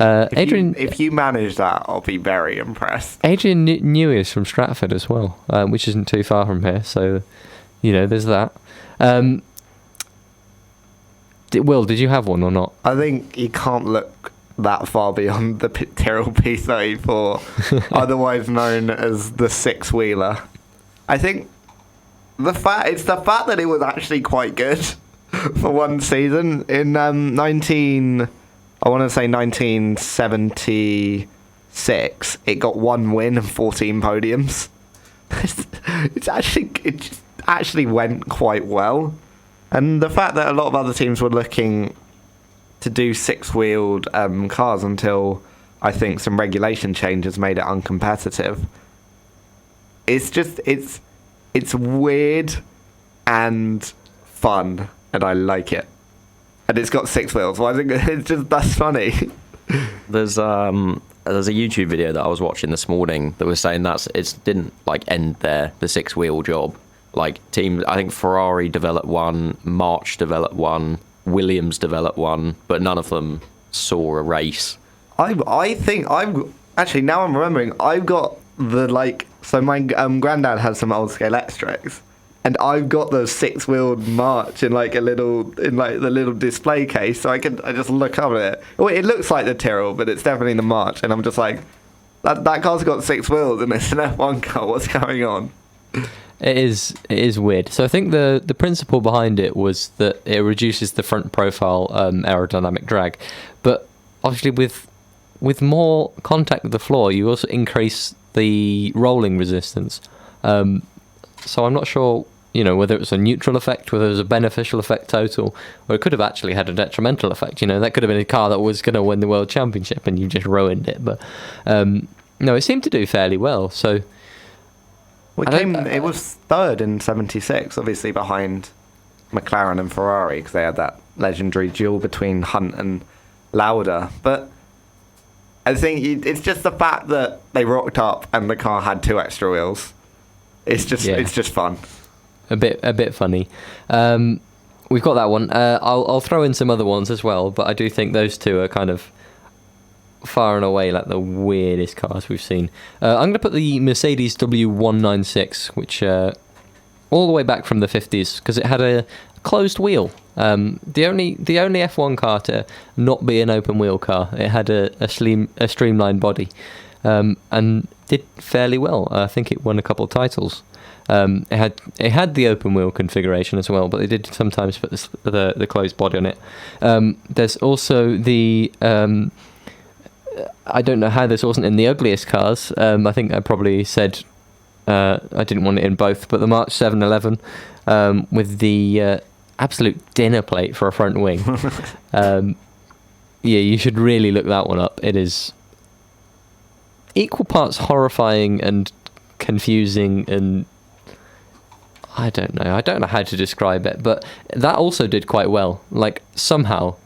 Adrian. If you manage that, I'll be very impressed. Adrian Newey is from Stratford as well, which isn't too far from here. So, there's that. Will, did you have one or not? I think you can't look that far beyond the Tyrrell P34, otherwise known as the six-wheeler. I think it's the fact that it was actually quite good for one season in 1976. It got one win and 14 podiums. It just actually went quite well. And the fact that a lot of other teams were looking to do six-wheeled cars until I think some regulation changes made it uncompetitive. It's weird and fun, and I like it. And it's got six wheels. Why is it? That's funny. There's a YouTube video that I was watching this morning that was saying it didn't like end there, the six-wheel job. Like teams, I think Ferrari developed one, March developed one, Williams developed one, but none of them saw a race. I think actually, now I'm remembering, I've got so my granddad has some old scale X-Trax, and I've got the six-wheeled March in the little display case, so I just look up at it. Well, it looks like the Tyrrell, but it's definitely the March, and I'm just like, that car's got six wheels and it's an F1 car. What's going on? It is weird. So I think the principle behind it was that it reduces the front profile aerodynamic drag, but obviously with more contact with the floor, you also increase the rolling resistance. So I'm not sure, whether it was a neutral effect, whether it was a beneficial effect total, or it could have actually had a detrimental effect. That could have been a car that was going to win the world championship and you just ruined it. But no, it seemed to do fairly well. So. It was third in 76, obviously behind McLaren and Ferrari, because they had that legendary duel between Hunt and Lauda. But I think it's just the fact that they rocked up and the car had two extra wheels. It's just fun. A bit funny. We've got that one. I'll throw in some other ones as well, but I do think those two are kind of far and away like the weirdest cars we've seen. I'm going to put the Mercedes W196, which all the way back from the 50s, because it had a closed wheel. The only F1 car to not be an open wheel car. It had a streamlined body, and did fairly well. I think it won a couple of titles. It had the open wheel configuration as well, but they did sometimes put the closed body on it. There's also the I don't know how this wasn't in the ugliest cars. I think I probably said I didn't want it in both, but the March 711 with the absolute dinner plate for a front wing. Yeah, you should really look that one up. It is equal parts horrifying and confusing, and I don't know how to describe it, but that also did quite well. Like, somehow.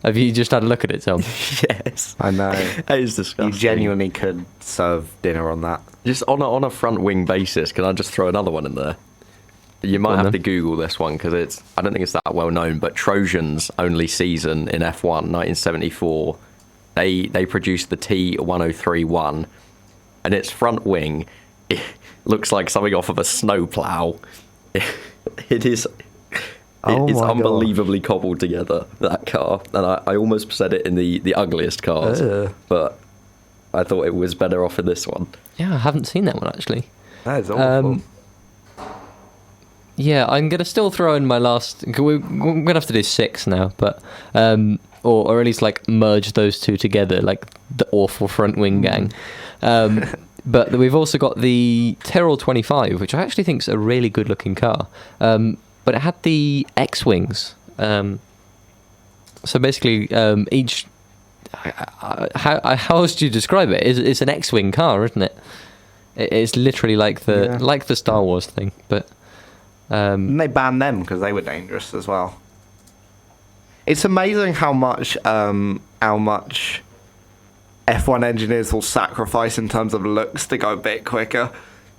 Have you just had a look at it, Tom? Yes. I know. That is disgusting. You genuinely could serve dinner on that. Just on a front wing basis, can I just throw another one in there? You might have to Google this one because I don't think it's that well known, but Trojan's only season in F1, 1974, they produced the T1031, and its front wing, it looks like something off of a snowplow. It is... It's unbelievably cobbled together, that car. And I almost said it in the ugliest cars, but I thought it was better off in this one. Yeah, I haven't seen that one, actually. That is awful. Yeah, I'm going to still throw in my last... We're going to have to do 6 now, but... or at least, like, merge those two together, like the awful front wing gang. But we've also got the Tyrrell 25, which I actually think is a really good-looking car. But it had the X-Wings. So basically, each... How else do you describe it? It's an X-Wing car, isn't it? It's literally like the Star Wars thing, but... And they banned them because they were dangerous as well. It's amazing how much F1 engineers will sacrifice in terms of looks to go a bit quicker.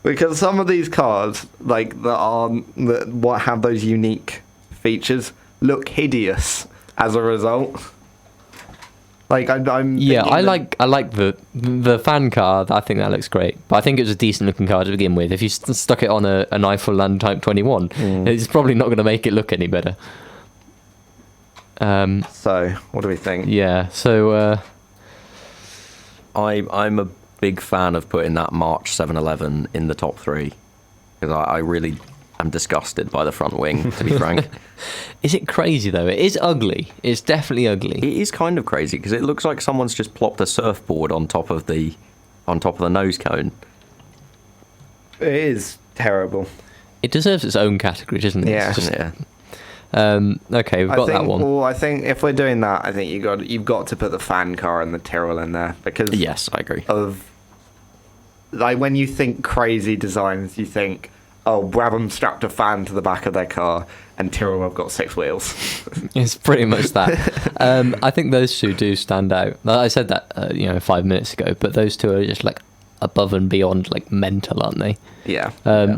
Because some of these cars, like what have those unique features, look hideous as a result. Like I'm yeah, I like the fan car. I think that looks great, but I think it was a decent looking car to begin with. If you stuck it on an Eiffel Land Type 21, it's probably not going to make it look any better. So what do we think? Yeah, so I'm a big fan of putting that March 711 in the top 3 because I really am disgusted by the front wing, to be frank. Is it crazy though? It is ugly. It's definitely ugly. It is kind of crazy because it looks like someone's just plopped a surfboard on top of the nose cone. It is terrible. It deserves its own category, doesn't it? Yeah. Yeah. Okay, we've got that one. Well, I think if we're doing that, I think you've got to put the fan car and the Tyrrell in there because Yes, I agree. Like when you think crazy designs, you think, oh, Brabham strapped a fan to the back of their car, and Tyrrell have got 6 wheels. It's pretty much that. I think those two do stand out. I said that 5 minutes ago, but those two are just like above and beyond like mental, aren't they? Yeah.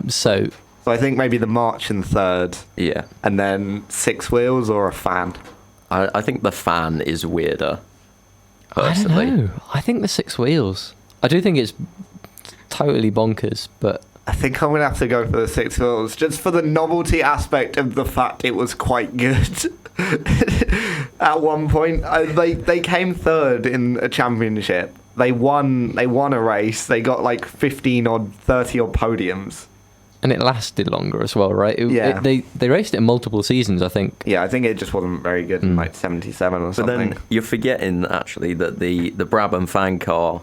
So I think maybe the March in third. Yeah. And then 6 wheels or a fan. I think the fan is weirder, personally. I don't know. I think the 6 wheels. I do think it's totally bonkers, but I think I'm going to have to go for the 6 wheels, just for the novelty aspect of the fact it was quite good. At one point, they came third in a championship. They won a race. They got like 15 odd, 30 odd podiums. And it lasted longer as well, right? Yeah. They raced it in multiple seasons, I think. Yeah, I think it just wasn't very good in like 77 or something. But then you're forgetting, actually, that the Brabham fan car,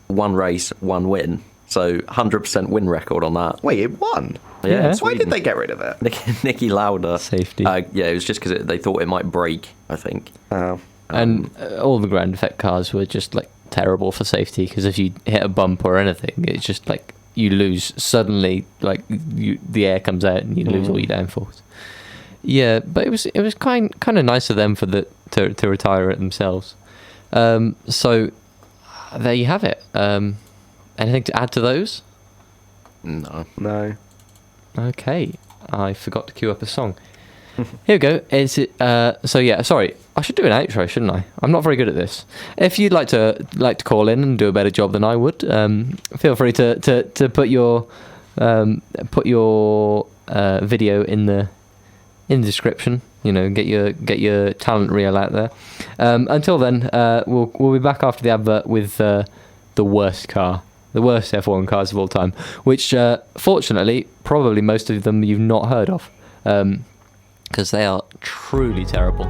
1 race, 1 win. So 100% win record on that. Wait, it won? Yeah. Why did they get rid of it? Nicky Lauda. Safety. Yeah, it was just because they thought it might break, I think. Oh. And all the ground effect cars were just like terrible for safety because if you hit a bump or anything, it's just like you lose suddenly. Like the air comes out and you lose all your downforce. Yeah, but it was kind of nice of them to retire it themselves. So there you have it. Anything to add to those? No. Okay, I forgot to queue up a song. Here we go. Is it? So yeah, sorry. I should do an outro, shouldn't I? I'm not very good at this. If you'd like to call in and do a better job than I would, feel free to put your video in in the description. Get your talent reel out there. Until then, we'll be back after the advert with the worst F1 cars of all time, which fortunately probably most of them you've not heard of, because they are truly terrible.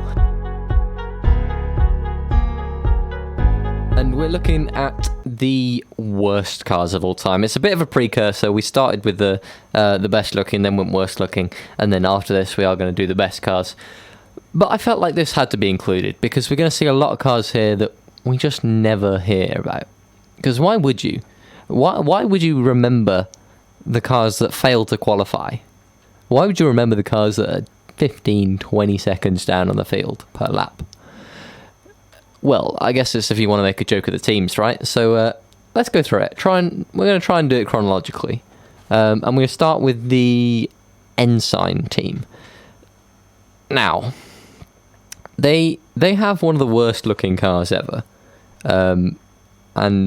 And we're looking at the worst cars of all time. It's a bit of a precursor. We started with the best looking, then went worst looking, and then after this we are going to do the best cars. But I felt like this had to be included because we're going to see a lot of cars here that we just never hear about. Because why would you? Why would you remember the cars that failed to qualify? Why would you remember the cars that are 15, 20 seconds down on the field per lap? Well, I guess it's if you want to make a joke of the teams, right? So let's go through it. We're going to try and do it chronologically. And we're going to start with the Ensign team. Now, they have one of the worst looking cars ever. And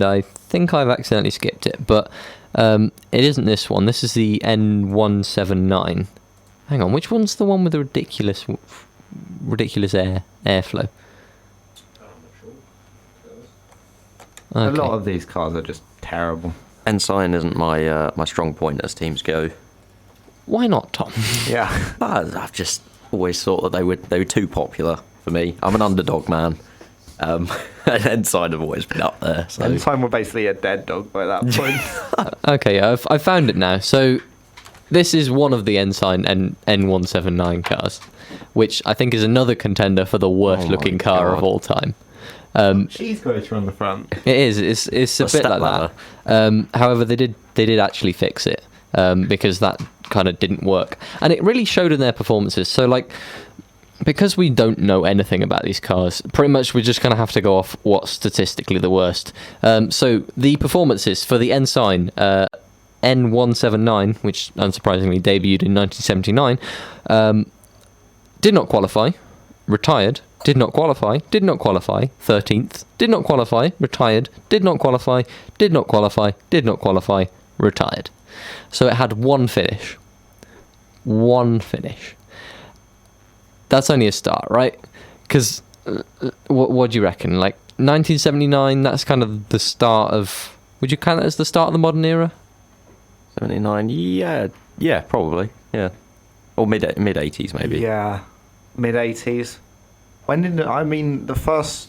I think I've accidentally skipped it, but it isn't this one. This is the N179. Hang on, which one's the one with the ridiculous airflow? Okay. A lot of these cars are just terrible. Ensign isn't my strong point as teams go. Why not, Tom? Yeah. I've just always thought that they were too popular for me. I'm an underdog man. And Ensign have always been up there. So. Ensign were basically a dead dog by that point. Okay, I've found it now. So this is one of the Ensign N179 cars, which I think is another contender for the worst looking car of all time. Cheese grater on the front. It is. It's a bit like that. However, they did actually fix it because that kind of didn't work, and it really showed in their performances. So because we don't know anything about these cars, pretty much we're just going to have to go off what's statistically the worst. So the performances for the Ensign N179, which unsurprisingly debuted in 1979, did not qualify, retired. Did not qualify, 13th, did not qualify, retired, did not qualify, did not qualify, did not qualify, retired. So it had one finish. That's only a start, right? Because what do you reckon? 1979, that's kind of the start of... Would you count that as the start of the modern era? 79, yeah, probably, yeah. Or mid-80s maybe. Yeah, mid-80s. The first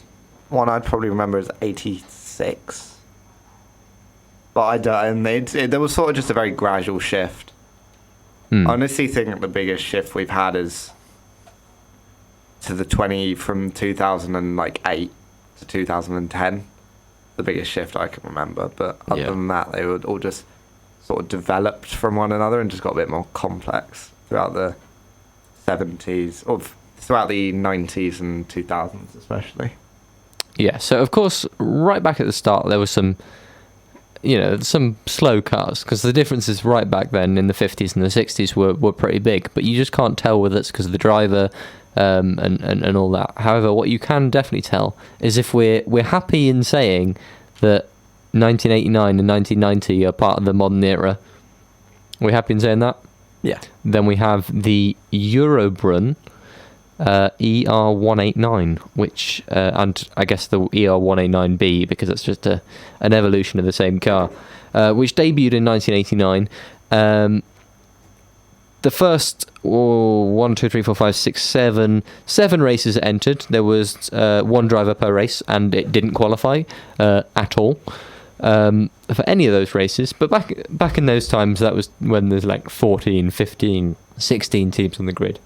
one I'd probably remember is 86. But I don't, and there was sort of just a very gradual shift. I honestly think the biggest shift we've had is to the 20 from 2008 to 2010. The biggest shift I can remember. But other than that, they were all just sort of developed from one another and just got a bit more complex throughout the 70s, or throughout the 90s and 2000s especially. Yeah, so of course, right back at the start, there was some slow cars, because the differences right back then in the 50s and the 60s were pretty big, but you just can't tell whether it's because of the driver and all that. However, what you can definitely tell is if we're happy in saying that 1989 and 1990 are part of the modern era. We're happy in saying that? Yeah. Then we have the Eurobrunn ER189, which and I guess the ER189B, because it's just an evolution of the same car, which debuted in 1989. The first 7 races entered. There was one driver per race, and it didn't qualify at all for any of those races. But back in those times, that was when there's 14, 15, 16 teams on the grid.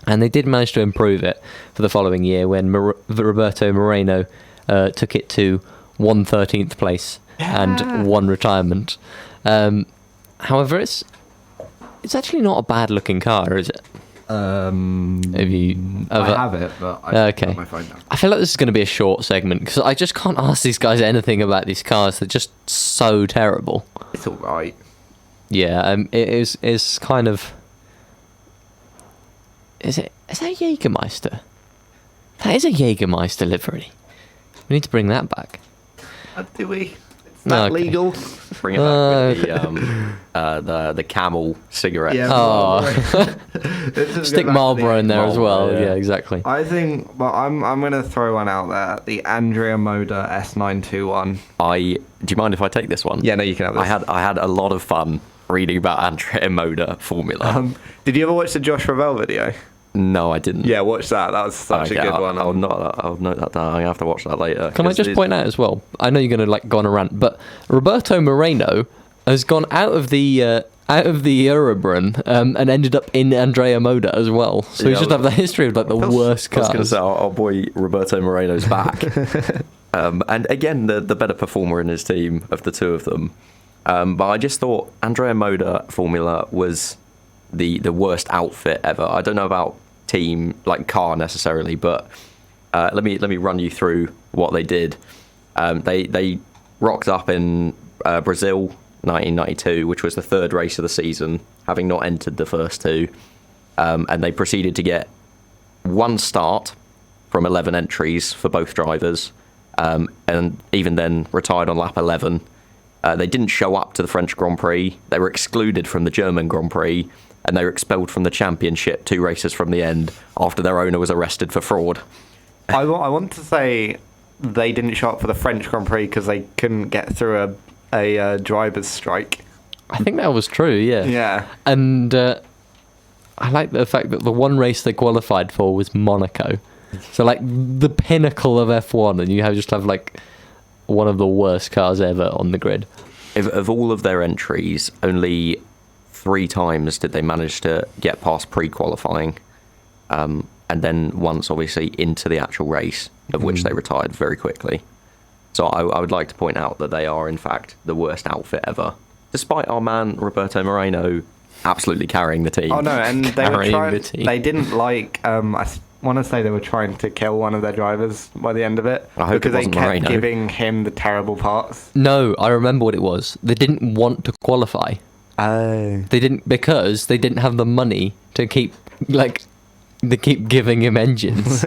And they did manage to improve it for the following year when Roberto Moreno took it to 113th place and 1 retirement. However, it's actually not a bad looking car, is it? I have it, but I don't have my phone now. I feel like this is going to be a short segment because I just can't ask these guys anything about these cars. They're just so terrible. It's all right. Yeah, it's kind of... Is that a Jägermeister? That is a Jägermeister livery. We need to bring that back. Do we? It's not legal. Bring it back with the Camel cigarette. Yeah. Oh, Let's just stick go back to Marlboro the- in there as well. Marlboro, Yeah, yeah. exactly. I think, but I'm going to throw one out there. The Andrea Moda S921. Do you mind if I take this one? Yeah, no, you can have this. I had a lot of fun reading about Andrea Moda formula. Did you ever watch the Josh Ravel video? No, I didn't. Yeah, watch that. That was such a good one. I'll note that down. I'm gonna have to watch that later. Can I just point out as well? I know you're going to go on a rant, but Roberto Moreno has gone out of the Eurobrun and ended up in Andrea Moda as well. So Yeah, he's just have the history of like the worst I was cars. going to say our boy Roberto Moreno's back, and again the better performer in his team of the two of them. But I just thought Andrea Moda formula was the worst outfit ever. I don't know about team like car necessarily, but let me run you through what they did. They rocked up in Brazil 1992, which was the third race of the season, having not entered the first two, and they proceeded to get one start from 11 entries for both drivers, and even then retired on lap 11. They didn't show up to the French Grand Prix. They were excluded from the German Grand Prix, and they were expelled from the championship 2 races from the end after their owner was arrested for fraud. I want to say they didn't show up for the French Grand Prix because they couldn't get through a driver's strike. I think that was true. Yeah. Yeah. And I like the fact that the one race they qualified for was Monaco. So like the pinnacle of F1, and you just have like one of the worst cars ever on the grid. Of all of their entries, only 3 times did they manage to get past pre-qualifying, and then once obviously into the actual race, of which they retired very quickly. So I would like to point out that they are in fact the worst outfit ever, despite our man Roberto Moreno absolutely carrying the team. Oh no, and they were Carrying trying. the team. They didn't like. I want to say they were trying to kill one of their drivers by the end of it I hope it because they wasn't kept Moreno. giving him the terrible parts. No, I remember what it was. They didn't want to qualify. Oh. They didn't have the money to keep they keep giving him engines.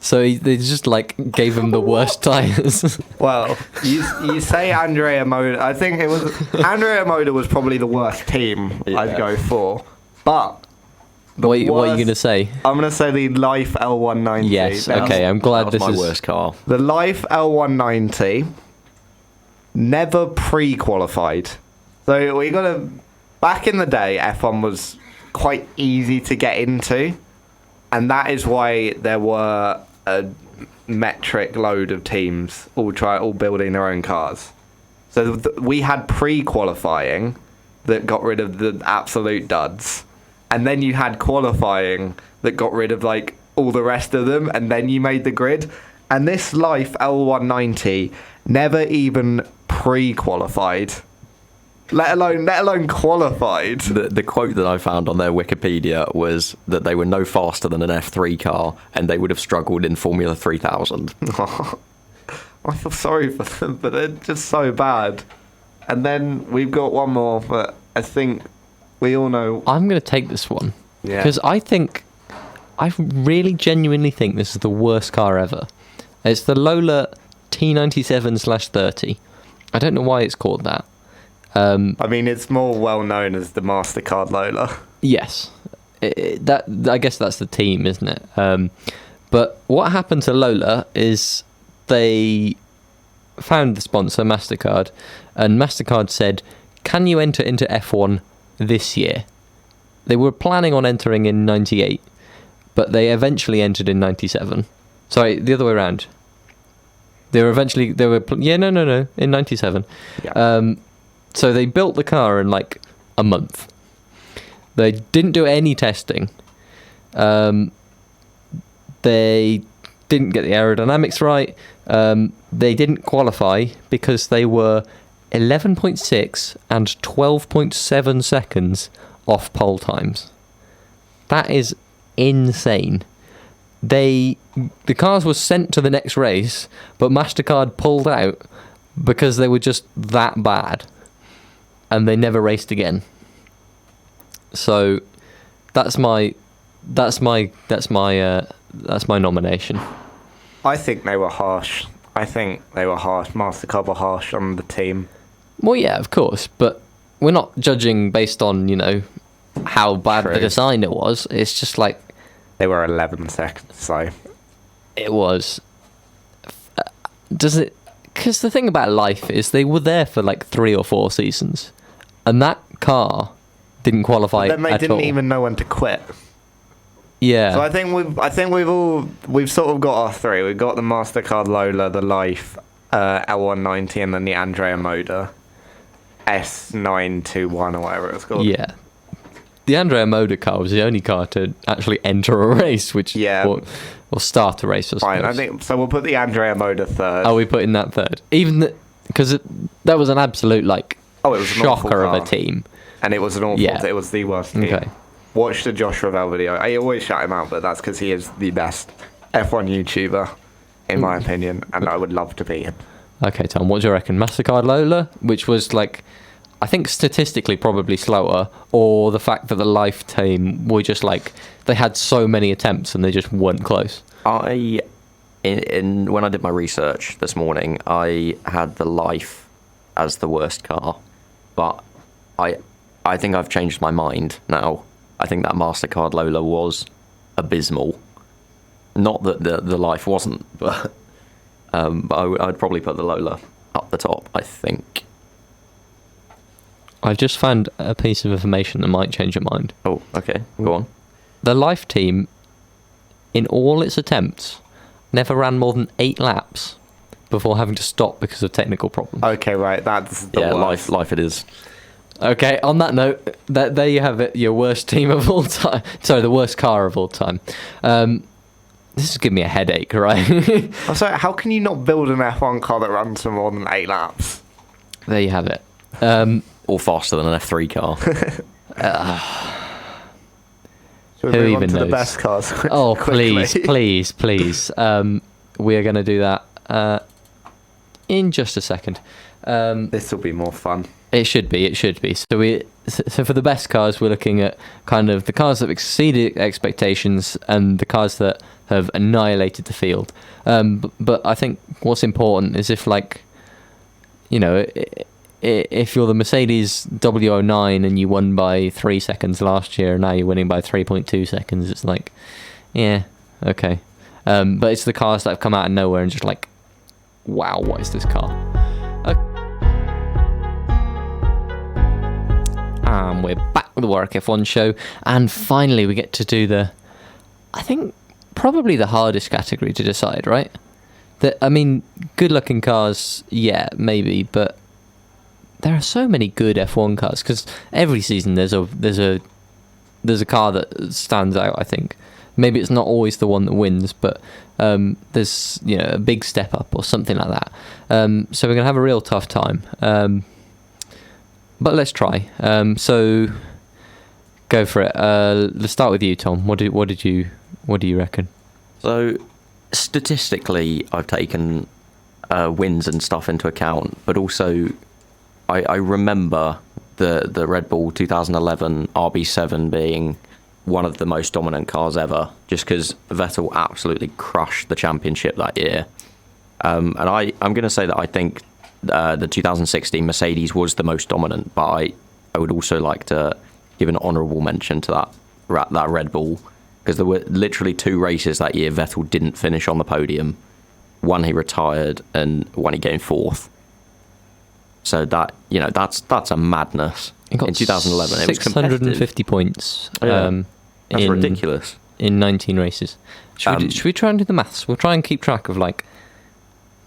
So they just gave him the worst tires. Well, you say Andrea Moda. I think it was Andrea Moda was probably the worst team I'd Yeah. go for, but. What are you worst- going to say? I'm going to say the Life L190. Yes, Now, okay, I'm That glad was this my is... worst car. The Life L190 never pre-qualified. So we got to... Back in the day, F1 was quite easy to get into, and that is why there were a metric load of teams all building their own cars. So we had pre-qualifying that got rid of the absolute duds. And then you had qualifying that got rid of all the rest of them, and then you made the grid. And this Life L190 never even pre-qualified, let alone qualified. The quote that I found on their Wikipedia was that they were no faster than an F3 car, and they would have struggled in Formula 3000. I feel sorry for them, but they're just so bad. And then we've got one more, but I think we all know. I'm going to take this one. Yeah. Because I really genuinely think this is the worst car ever. It's the Lola T97/30. I don't know why it's called that. I mean, it's more well known as the MasterCard Lola. Yes. I guess that's the team, isn't it? But what happened to Lola is they found the sponsor, MasterCard, and MasterCard said, can you enter into F1 this year? They were planning on entering in 98, but they eventually entered in 97. Sorry, the other way around. In 97. Yeah. So they built the car in a month. They didn't do any testing. They didn't get the aerodynamics right. They didn't qualify because they were 11.6 and 12.7 seconds off pole times. That is insane. The cars were sent to the next race, but MasterCard pulled out because they were just that bad, and they never raced again. So that's my nomination. I think they were harsh. MasterCard were harsh on the team. Well, yeah, of course, but we're not judging based on, how bad True. the designer was. It's just like They were 11 seconds, so... it was. Does it? Because the thing about life is they were there for like 3 or 4 seasons, and that car didn't qualify Then they at didn't all. even know when to quit. Yeah. So I think we've sort of got our 3. We've got the MasterCard Lola, the Life, L190, and then the Andrea Moda S921 or whatever it's called. Yeah. The Andrea Moda car was the only car to actually enter a race, which or start a race. I Fine. suppose. I think so. We'll put the Andrea Moda third. Are we putting that third? Even because that was an absolute it was an awful shocker of a car. team. And it was an awful. Yeah. It was the worst team. Okay. Watch the Josh Ravel video. I always shout him out, but that's because he is the best F1 YouTuber, in my opinion, and I would love to be him. Okay, Tom, what do you reckon? MasterCard Lola, which was like, I think statistically probably slower, or the fact that the Life team were just like, they had so many attempts and they just weren't close. When I did my research this morning, I had the Life as the worst car, but I think I've changed my mind now. I think that MasterCard Lola was abysmal. Not that the Life wasn't, but I'd probably put the Lola up the top, I think. I've just found a piece of information that might change your mind. Oh, okay, go on. The Life team, in all its attempts, never ran more than 8 laps before having to stop because of technical problems. Okay, right. That's the worst. Life it is. Okay, on that note, there you have it, your worst team of all time. Sorry, the worst car of all time. This is giving me a headache, right? I'm sorry, how can you not build an F1 car that runs for more than 8 laps? There you have it. Or faster than an F3 car. Should we Who move on even to the knows? best cars? Oh, quickly? please. We are going to do that in just a second. This will be more fun. It should be. So for the best cars, we're looking at kind of the cars that have exceeded expectations and the cars that have annihilated the field. But I think what's important is if, like, if you're the Mercedes W09 and you won by 3 seconds last year and now you're winning by 3.2 seconds, it's like, yeah, okay. But it's the cars that have come out of nowhere and just like, wow, what is this car? And we're back with the Warwick F1 show, and finally we get to do I think, probably the hardest category to decide, right? Good looking cars, yeah, maybe, but there are so many good F1 cars, because every season there's a car that stands out, I think. Maybe it's not always the one that wins, but there's a big step up or something like that. So we're going to have a real tough time. But let's try. So go for it. Let's start with you, Tom. What do you reckon? So statistically, I've taken wins and stuff into account, but also I remember the Red Bull 2011 RB7 being one of the most dominant cars ever, just because Vettel absolutely crushed the championship that year. And I'm going to say that I think the 2016 Mercedes was the most dominant, but I would also like to give an honourable mention to that Red Bull, because there were literally 2 races that year Vettel didn't finish on the podium. One he retired and one he came 4th. So that's a madness. He got in 2011, it was 650 points. That's ridiculous. In 19 races. Should we try and do the maths? We'll try and keep track of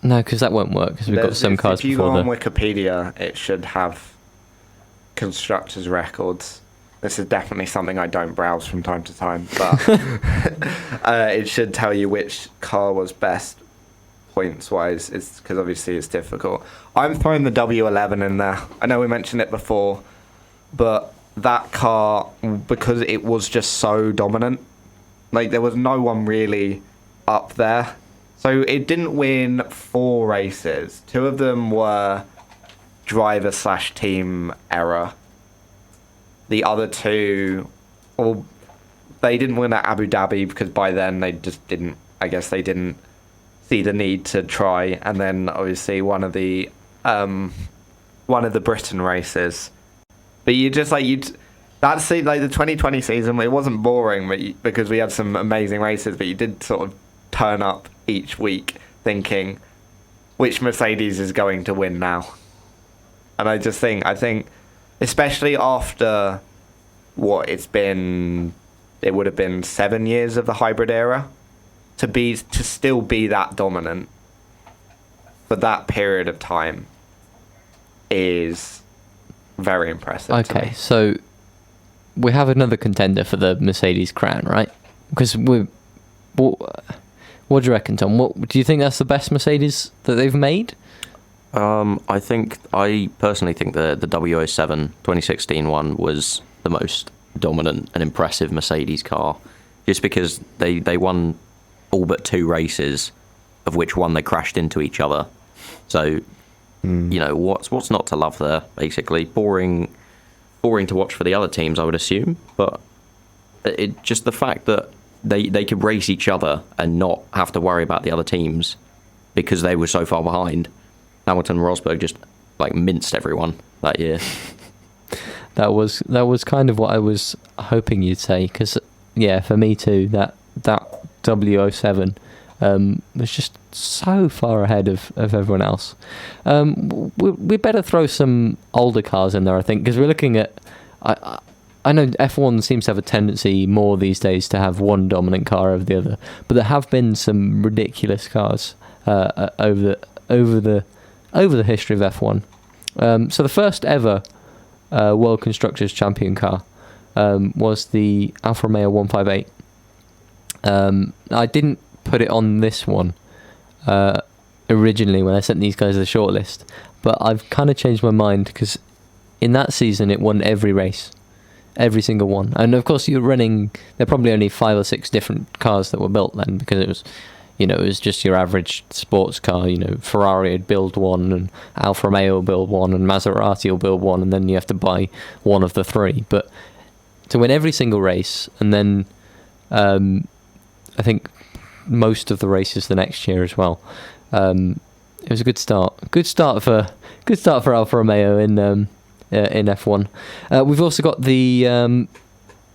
no, because that won't work, because we've got some cars if you before go on Wikipedia, it should have constructors' records. This is definitely something I don't browse from time to time, but it should tell you which car was best points-wise, because obviously it's difficult. I'm throwing the W11 in there. I know we mentioned it before, but that car, because it was just so dominant, there was no one really up there. So it didn't win 4 races. 2 of them were driver/team error. The other 2, they didn't win at Abu Dhabi because by then they just didn't, I guess they didn't see the need to try. And then obviously one of the one of the Britain races. But you just that's like the 2020 season. It wasn't boring, but because we had some amazing races. But you did sort of turn up each week thinking, which Mercedes is going to win now? And I think, especially after what it would have been 7 years of the hybrid era, to still be that dominant for that period of time is very impressive. Okay, so we have another contender for the Mercedes crown, right? Because what do you reckon, Tom? Do you think that's the best Mercedes that they've made? I personally think the W07 2016 one was the most dominant and impressive Mercedes car, just because they won all but 2 races, of which one they crashed into each other. So, what's not to love there? Basically, boring to watch for the other teams, I would assume. But it just the fact that they could race each other and not have to worry about the other teams because they were so far behind. Hamilton and Rosberg just minced everyone that year. That was kind of what I was hoping you'd say, because for me too, that W07 was just so far ahead of everyone else. We better throw some older cars in there, I think, because we're looking at. I know F1 seems to have a tendency more these days to have one dominant car over the other, but there have been some ridiculous cars over the history of F1. So the first ever World Constructors Champion car was the Alfa Romeo 158. I didn't put it on this one originally when I sent these guys the shortlist, but I've kind of changed my mind because in that season it won every race, every single one. And of course there are probably only 5 or 6 different cars that were built then, because it was just your average sports car. Ferrari would build one, and Alfa Romeo will build one, and Maserati will build one, and then you have to buy one of the 3. But to win every single race, and then I think most of the races the next year as well. It was a good start. Good start for Alfa Romeo in F1. We've also got the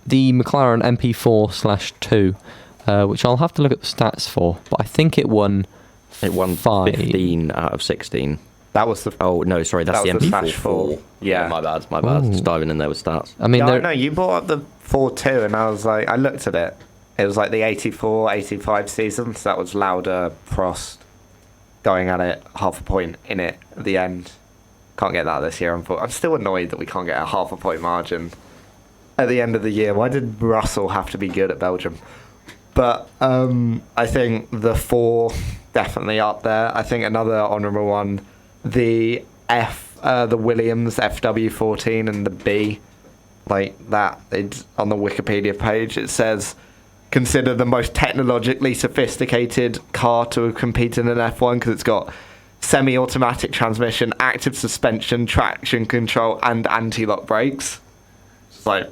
McLaren MP4/2. Which I'll have to look at the stats for, but I think it won 5. 15 out of 16. That was the. Oh no, sorry, that's the MP4. Yeah, my bad. Ooh. Just diving in there with stats. I mean, no, you brought up the 4.2, and I was like, I looked at it. It was like the 84-85 season, so that was Lauda, Prost, going at it, half a point in it at the end. Can't get that this year. I'm still annoyed that we can't get a half a point margin at the end of the year. Why did Russell have to be good at Belgium? But I think the 4 definitely up there. I think another honourable one, the Williams FW14 and the B, like that. It's on the Wikipedia page. It says, consider the most technologically sophisticated car to have competed in F1 because it's got semi-automatic transmission, active suspension, traction control, and anti-lock brakes. It's like,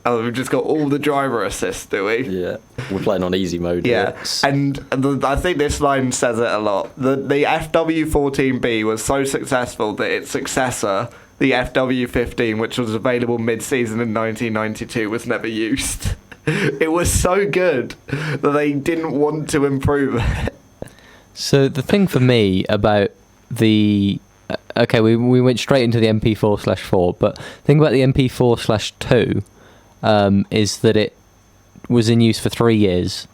oh, we've just got all the driver assist, do we? Yeah, we're playing on easy mode. Yeah, and I think this line says it a lot. The FW14B was so successful that its successor, the FW15, which was available mid-season in 1992, was never used. It was so good that they didn't want to improve it. So the thing for me about the... Okay, we went straight into the MP4/4, but the thing about the MP4/2 is that it was in use for 3 years,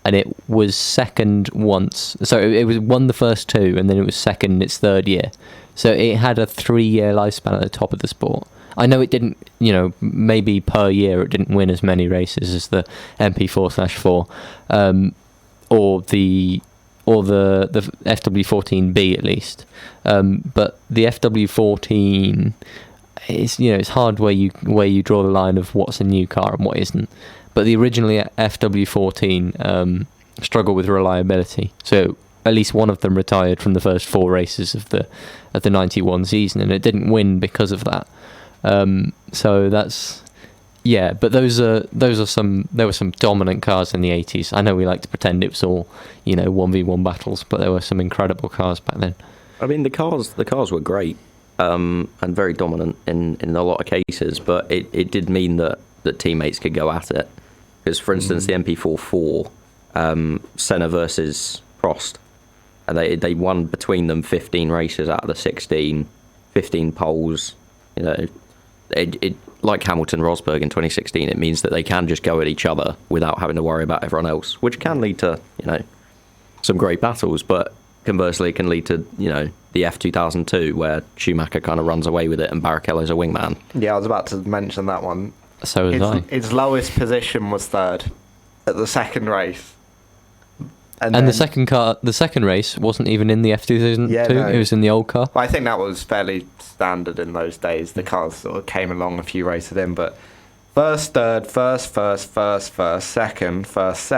and it was second once. So it was won the first 2, and then it was second in its 3rd year. So it had a 3-year lifespan at the top of the sport. I know it didn't, maybe per year it didn't win as many races as the MP4/4, or the FW14B at least. But the FW14, it's hard where you draw the line of what's a new car and what isn't. But the originally FW14 struggled with reliability. So at least one of them retired from the first 4 races of the 91 season, and it didn't win because of that. So that's but there were some dominant cars in the 80s. I know we like to pretend it was all 1v1 battles, but there were some incredible cars back then. I mean, the cars were great. and very dominant in a lot of cases, but it did mean that teammates could go at it. Because, for instance, the MP44, Senna versus Prost, and they won between them 15 races out of the 16, 15 poles. You know, it like Hamilton Rosberg in 2016, it means that they can just go at each other without having to worry about everyone else, which can lead to, you know, some great battles, but conversely it can lead to, you know, the F2002 where Schumacher kind of runs away with it and Barrichello's a wingman. Yeah, I was about to mention that one. So was I. His lowest position was third at the second race. And the second race wasn't even in the F2002. Yeah, no. It was in the old car. I think that was fairly standard in those days. The cars sort of came along a few races in, but first, third, first, second, first.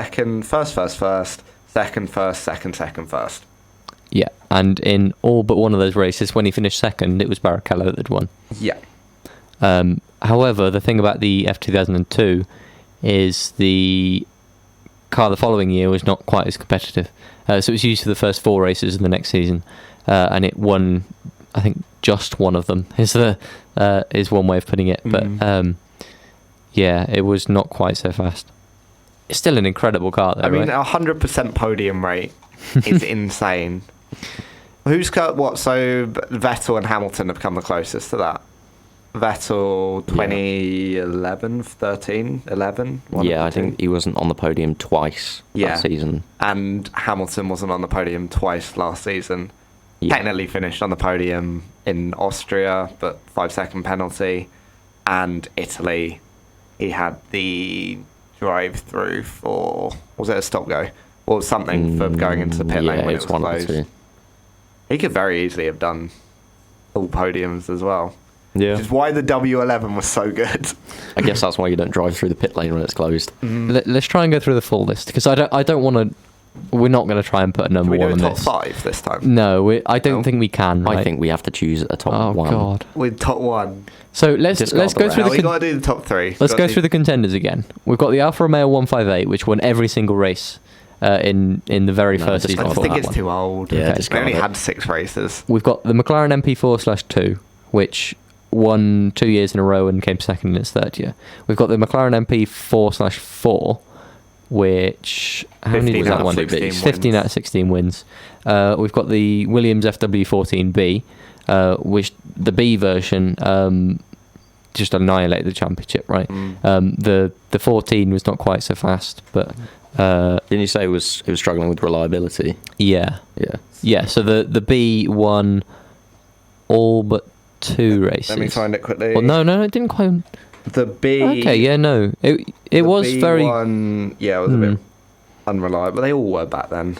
Yeah, and in all but one of those races, when he finished second, it was Barrichello that had won. Yeah. However, the thing about the F2002 is the car the following year was not quite as competitive. So it was used for the first 4 races of the next season, and it won, I think, just one of them. Is one way of putting it. But yeah, it was not quite so fast. It's still an incredible car, though. I mean, right? 100% podium rate is insane. Who's got what? So Vettel and Hamilton have come the closest to that. Vettel 2011, 13, 11? Yeah, I think he wasn't on the podium twice that season. And Hamilton wasn't on the podium twice last season. Yeah. Technically finished on the podium in Austria, but 5-second penalty. And Italy, he had the drive-through for, was it a stop-go? Or something for going into the pit lane when it was one closed. of the two. He could very easily have done all podiums as well. Yeah. Which is why the W11 was so good. I guess that's why you don't drive through the pit lane when it's closed. Let's try and go through the full list, because I don't want to. We're not going to try and put a number Can we one do on a top this. 5 this time? No, I don't think we can. Right? I think we have to choose a top one. Oh God! With top 1. So let's Just go got the through No, the. we got to do the top 3. Let's go through the contenders again. We've got the Alfa Romeo 158, which won every single race in the very first season. I before think that it's one. too old. Yeah, Okay. They only discard it. had 6 races. We've got the McLaren MP4/2, which won 2 years in a row and came second in its third year. We've got the McLaren MP4/4, which how many 15 was out that of one? 16 15 wins. out of 16 wins. We've got the Williams FW14B, which the B version just annihilated the championship, right? The 14 was not quite so fast, but Didn't you say it was struggling with reliability? yeah. Yeah. So the B won all but 2 races. Let me find it quickly. Well, no, it didn't quite. The B. Okay, yeah, no, it the was B very. one, yeah, it was a bit unreliable. They all were back then.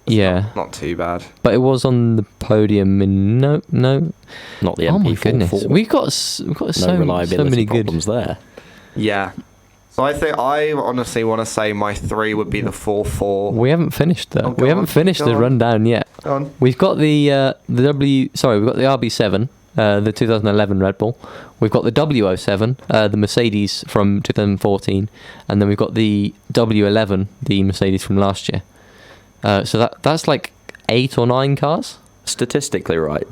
Yeah, Not too bad. but it was on the podium in no. Not the MP44. Oh my goodness, we've got so reliability many good. problems there. Yeah. So I honestly want to say my 3 would be the 4-4. We haven't finished though. Oh, go We haven't on, finished go the on. rundown yet. Go on. We've got the we've got the RB7, the 2011 Red Bull. We've got the W07, the Mercedes from 2014, and then we've got the W11, the Mercedes from last year. So that's like 8 or 9 cars. Statistically, right?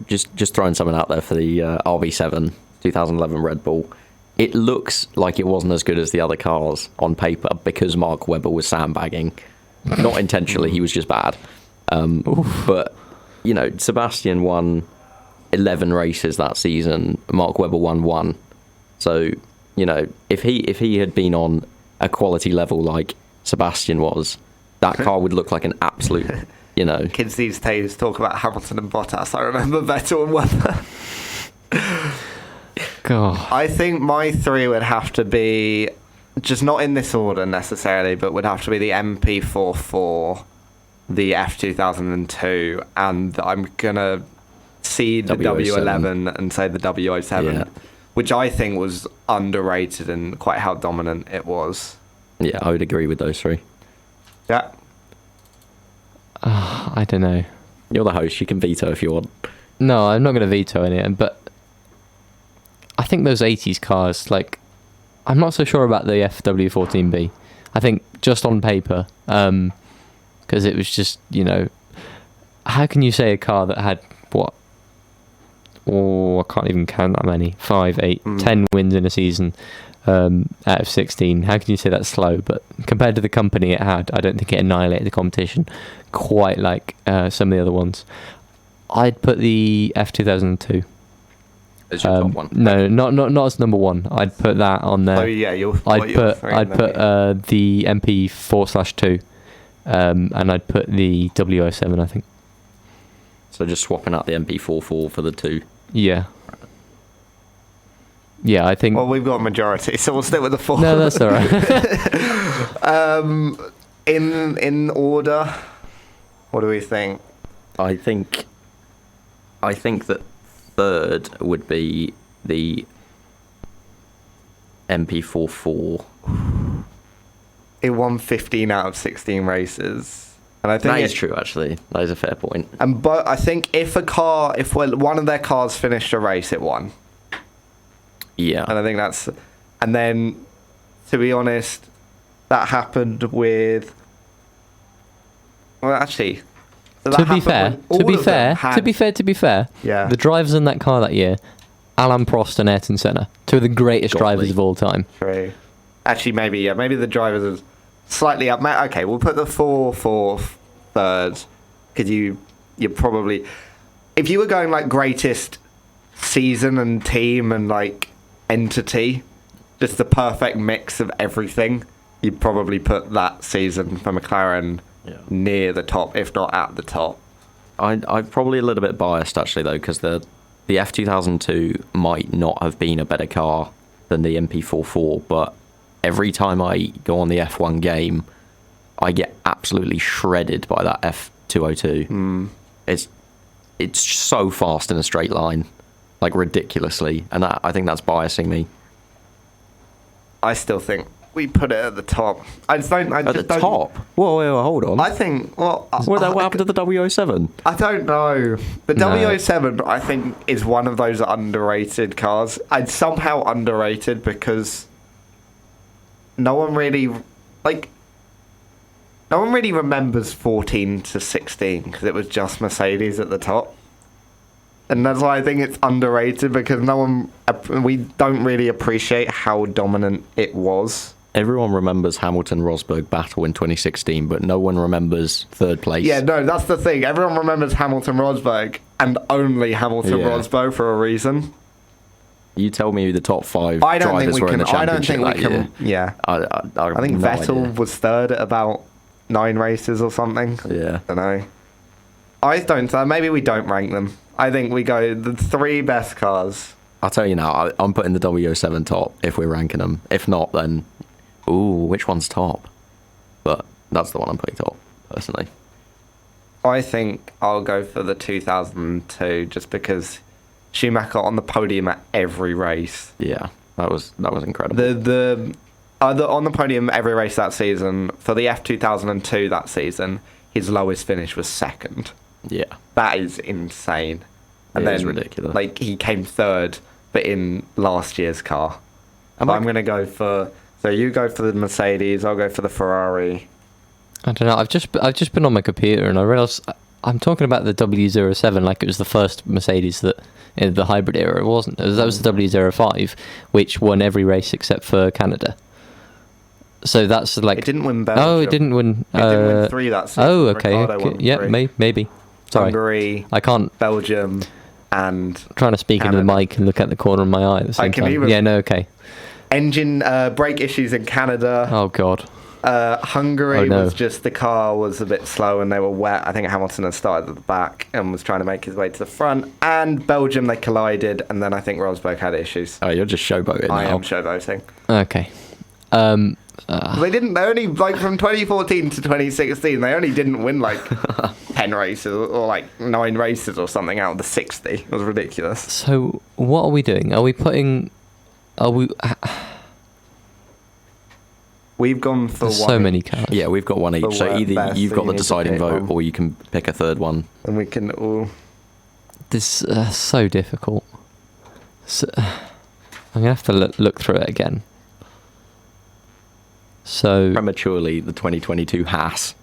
Just throwing something out there for the RB7 2011 Red Bull. It looks like it wasn't as good as the other cars on paper because Mark Webber was sandbagging. Not intentionally, he was just bad. But, you know, Sebastian won 11 races that season. Mark Webber won 1. So, you know, if he had been on a quality level like Sebastian was, that car would look like an absolute, you know. Kids these days talk about Hamilton and Bottas. I remember Vettel and Webber. God. I think my 3 would have to be, just not in this order necessarily, but would have to be the MP44, the F2002, and I'm going to see the W11 and say the W07, which I think was underrated and quite how dominant it was. Yeah, I would agree with those 3. Yeah. I don't know. You're the host, you can veto if you want. No, I'm not going to veto any, but I think those 80s cars, like, I'm not so sure about the FW14B. I think just on paper, because it was just, you know, how can you say a car that had, what, I can't even count that many. 5, 8, 10 wins in a season out of 16. How can you say that's slow? But compared to the company it had, I don't think it annihilated the competition quite like some of the other ones. I'd put the F2002. As your top one? No, not as number one. I'd put that on there. Oh yeah, I'd put the MP4/2, and I'd put the W07. I think. So just swapping out the MP44 for the 2. Yeah. Yeah, I think. Well, we've got a majority, so we'll stick with the 4. No, that's all right. In order, what do we think? I think that third would be the MP44. It won 15 out of 16 races, and I think That is true, actually. That is a fair point. But I think if one of their cars finished a race, it won. Yeah. And I think that's, and then, to be honest, that happened with. Well, actually, To be fair, Yeah. the drivers in that car that year, Alain Prost and Ayrton Senna, two of the greatest Godly. drivers of all time. True. Actually, maybe the drivers are slightly up. Okay, we'll put the 4 fourth, third, because you're probably, if you were going like greatest season and team and like entity, just the perfect mix of everything, you'd probably put that season for McLaren near the top, if not at the top. I'm probably a little bit biased, actually, though, because the F2002 might not have been a better car than the MP44, but every time I go on the F1 game, I get absolutely shredded by that F202. It's so fast in a straight line, like ridiculously, and I think that's biasing me. I still think we put it at the top. At the top? Whoa, hold on. I think. Well, What happened to the W07? I don't know. The No. W07, I think, is one of those underrated cars. I'd somehow underrated because no one really remembers 14 to 16 because it was just Mercedes at the top. And that's why I think it's underrated, because we don't really appreciate how dominant it was. Everyone remembers Hamilton-Rosberg battle in 2016, but no one remembers third place. Yeah, no, that's the thing. Everyone remembers Hamilton-Rosberg, and only Hamilton-Rosberg for a reason. You tell me who the top 5 drivers were in the championship that year. Yeah. I think no Vettel idea. was third at about 9 races or something. Yeah. I don't know. Maybe we don't rank them. I think we go the 3 best cars. I'll tell you now, I'm putting the W07 top if we're ranking them. If not, then, which one's top? But that's the one I'm putting top, personally. I think I'll go for the 2002 just because Schumacher on the podium at every race. Yeah, that was incredible. On the podium every race that season. For the F2002 that season, his lowest finish was 2nd. Yeah. That is insane. And It is ridiculous. Like, he came 3rd, but in last year's car. I'm going to go for... So you go for the Mercedes, I'll go for the Ferrari. I don't know. I've just been on my computer and I realised I'm talking about the W07 like it was the first Mercedes that in the hybrid era. It wasn't. That was the W05, which won every race except for Canada. So that's like... It didn't win Belgium. Oh, it didn't win... It didn't win 3 that season. Oh, okay. Ricardo won Yeah, 3. maybe. Sorry. Hungary, I can't... Belgium, and... I'm trying to speak into the Canada. mic and look at the corner of my eye at the same can time. even- Yeah, no, okay. Engine brake issues in Canada. Oh, God. Hungary Oh, no. was just, the car was a bit slow and they were wet. I think Hamilton had started at the back and was trying to make his way to the front. And Belgium, they collided, and then I think Rosberg had issues. Oh, you're just showboating I now. am showboating. Okay. They only, like, from 2014 to 2016, they only didn't win, like, 10 races or, like, 9 races or something out of the 60. It was ridiculous. So, what are we doing? Are we putting... Are we... We've gone for There's one. so many cars. Yeah, we've got one each. The So either best, you've so got you the need to deciding pick vote, one. or you can pick a third one. And we can all... This is so difficult. So, I'm going to have to look through it again. So... Prematurely, the 2022 Haas.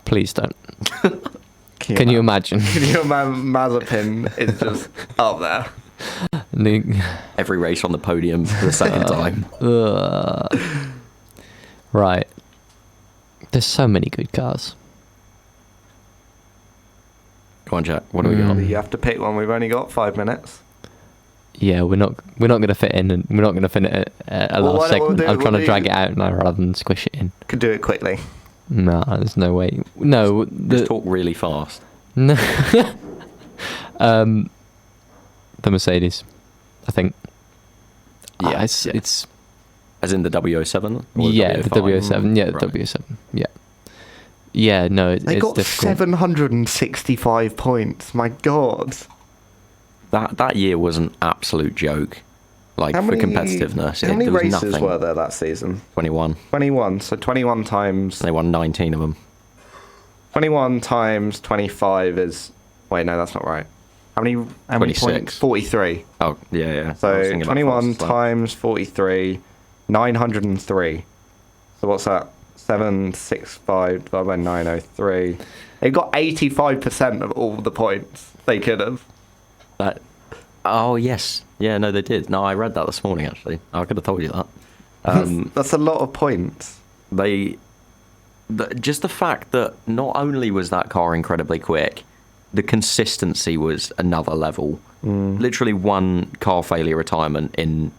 Please don't. Can you imagine? Can you imagine Mazepin is just up there? Every race on the podium for the second time. Right. There's so many good cars. Come on, Jack. What do we got? You have to pick one. We've only got 5 minutes. Yeah, we're not going to fit in, and we're not going to fit it at a Well, last segment. I'm trying to we'll drag it out now rather than squish it in. Could do it quickly. No, there's no way. No, Just talk really fast. no. The Mercedes, I think. Yeah, it's as in the W07. Or yeah, the W05? W07. Yeah, the Right. W07. Yeah. Yeah, no, They it's got difficult. 765 points. My God. That year was an absolute joke. Like, for competitiveness. How many there was races nothing. were there that season? 21. 21. So 21 times. They won 19 of them. 21 times 25 is. Wait, no, that's not right. How many 26. points? 43. Oh, yeah. I was So thinking about 21 fast, so. times 43, 903. So what's that? 765 divided by 903. They got 85% of all the points they could have. That. Oh, yes. Yeah, no, they did. No, I read that this morning, actually. I could have told you that. That's a lot of points. Just the fact that not only was that car incredibly quick, the consistency was another level. Literally one car failure retirement in,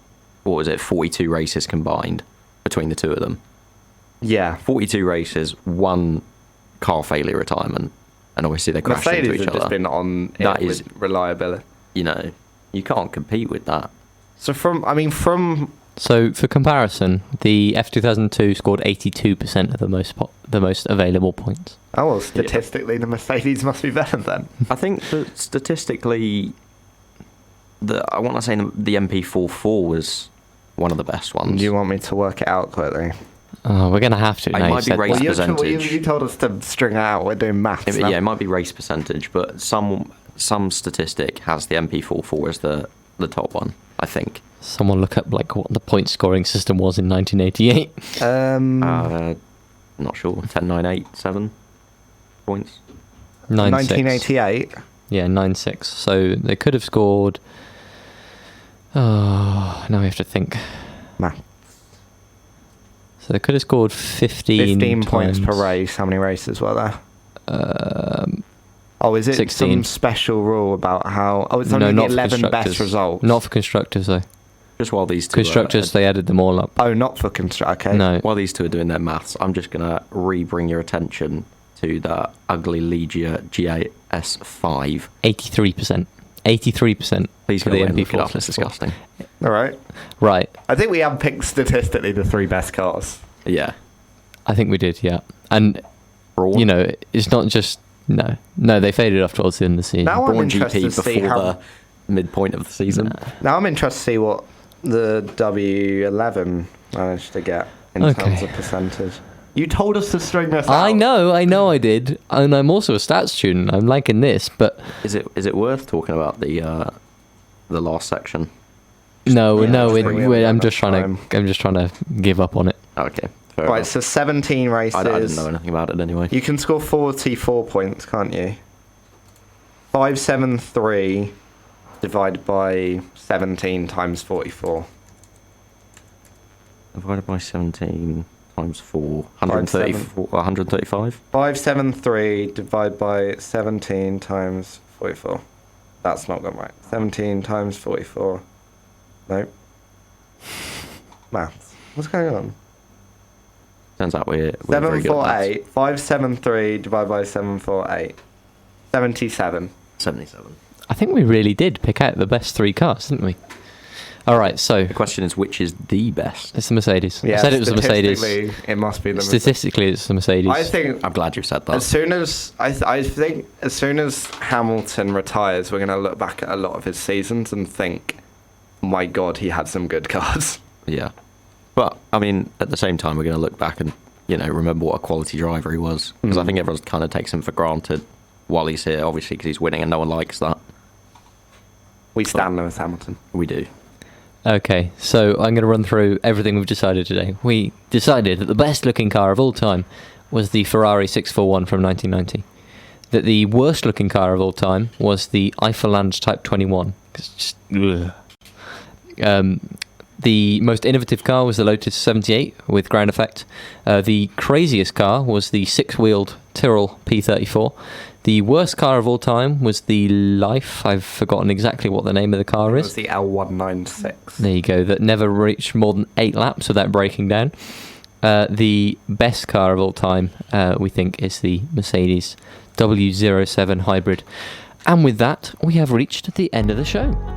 42 races combined between the two of them. Yeah. 42 races, one car failure retirement. And obviously they crashed Mercedes into each have other. just been on it That with is- reliability. You know, you can't compete with that. So from So for comparison, the F2002 scored 82% of the most available points. oh well, statistically the Mercedes must be better then. I think that statistically, I want to say the MP44 was one of the best ones. Do you want me to work it out quickly? Oh, we're gonna have to. It now might you be said race that. percentage. You told us to string it out. We're doing maths now. Yeah, it might be race percentage, but some statistic has the MP44 as the top one, I think. Someone look up like what the point scoring system was in 1988. Not sure. 10,987 points. 9-6. 1988. Yeah, 9-6. So they could have scored. Oh, now we have to think. Math. So they could have scored 15 points per times. race. How many races were there? Is it 16. some special rule about how? Oh, it's only the not for 11 best constructors. results. Not for constructors though. Just while these two Constructors, they added them all up. Oh, not for construct. Okay. No. while these two are doing their maths, I'm just gonna bring your attention to the ugly Legia GAS5. 83%. 83%. Please for go the away and look it MP4. up. It's disgusting. All right. Right. I think we have picked statistically the 3 best cars. Yeah. I think we did, yeah. And, Brawn. you know, it's not just... No, they faded off towards the end of the season. Now I'm Brawn interested GP to see before how. the midpoint of the season. Now I'm interested to see what the W11 managed to get in Okay. terms of percentage. You told us to string this out. I know I did. And I'm also a stats student. I'm liking this, but... Is it worth talking about the last section? No, Yeah, no, I think we have I'm enough just trying to give up on it. Okay. Fair Right, enough. so 17 races. I didn't know anything about it anyway. You can score 44 points, can't you? 573 divided by 17 times 44. Divided by 17 times 4. 134, 135? 573 divided by 17 times 44. That's not gone right. 17 times 44. Nope. Maths. What's going on? Turns out we're very good at maths. 748. 573 divided by 748. 77. 77. I think we really did pick out the best 3 cars, didn't we? All right, so The question is, which is the best? it's the Mercedes. Yeah, I said it was the Mercedes. statistically, it must be the Statistically, it's the Mercedes. I think I'm glad you said that. as soon as I think as soon as Hamilton retires, we're gonna look back at a lot of his seasons and think, my God, he had some good cars. Yeah. But, I mean, at the same time, we're going to look back and, remember what a quality driver he was. Because I think everyone kind of takes him for granted while he's here, obviously, because he's winning and no one likes that. We stand Lewis Hamilton. We do. Okay, so I'm going to run through everything we've decided today. We decided that the best looking car of all time was the Ferrari 641 from 1990. that the worst looking car of all time was the Eifelland Type 21. It's just, the most innovative car was the Lotus 78 with ground effect. The craziest car was the six-wheeled Tyrrell P34. The worst car of all time was the Life. I've forgotten exactly what the name of the car It is. was the L196. There you go. That never reached more than 8 laps without breaking down. The best car of all time, we think, is the Mercedes W07 Hybrid. And with that, we have reached the end of the show.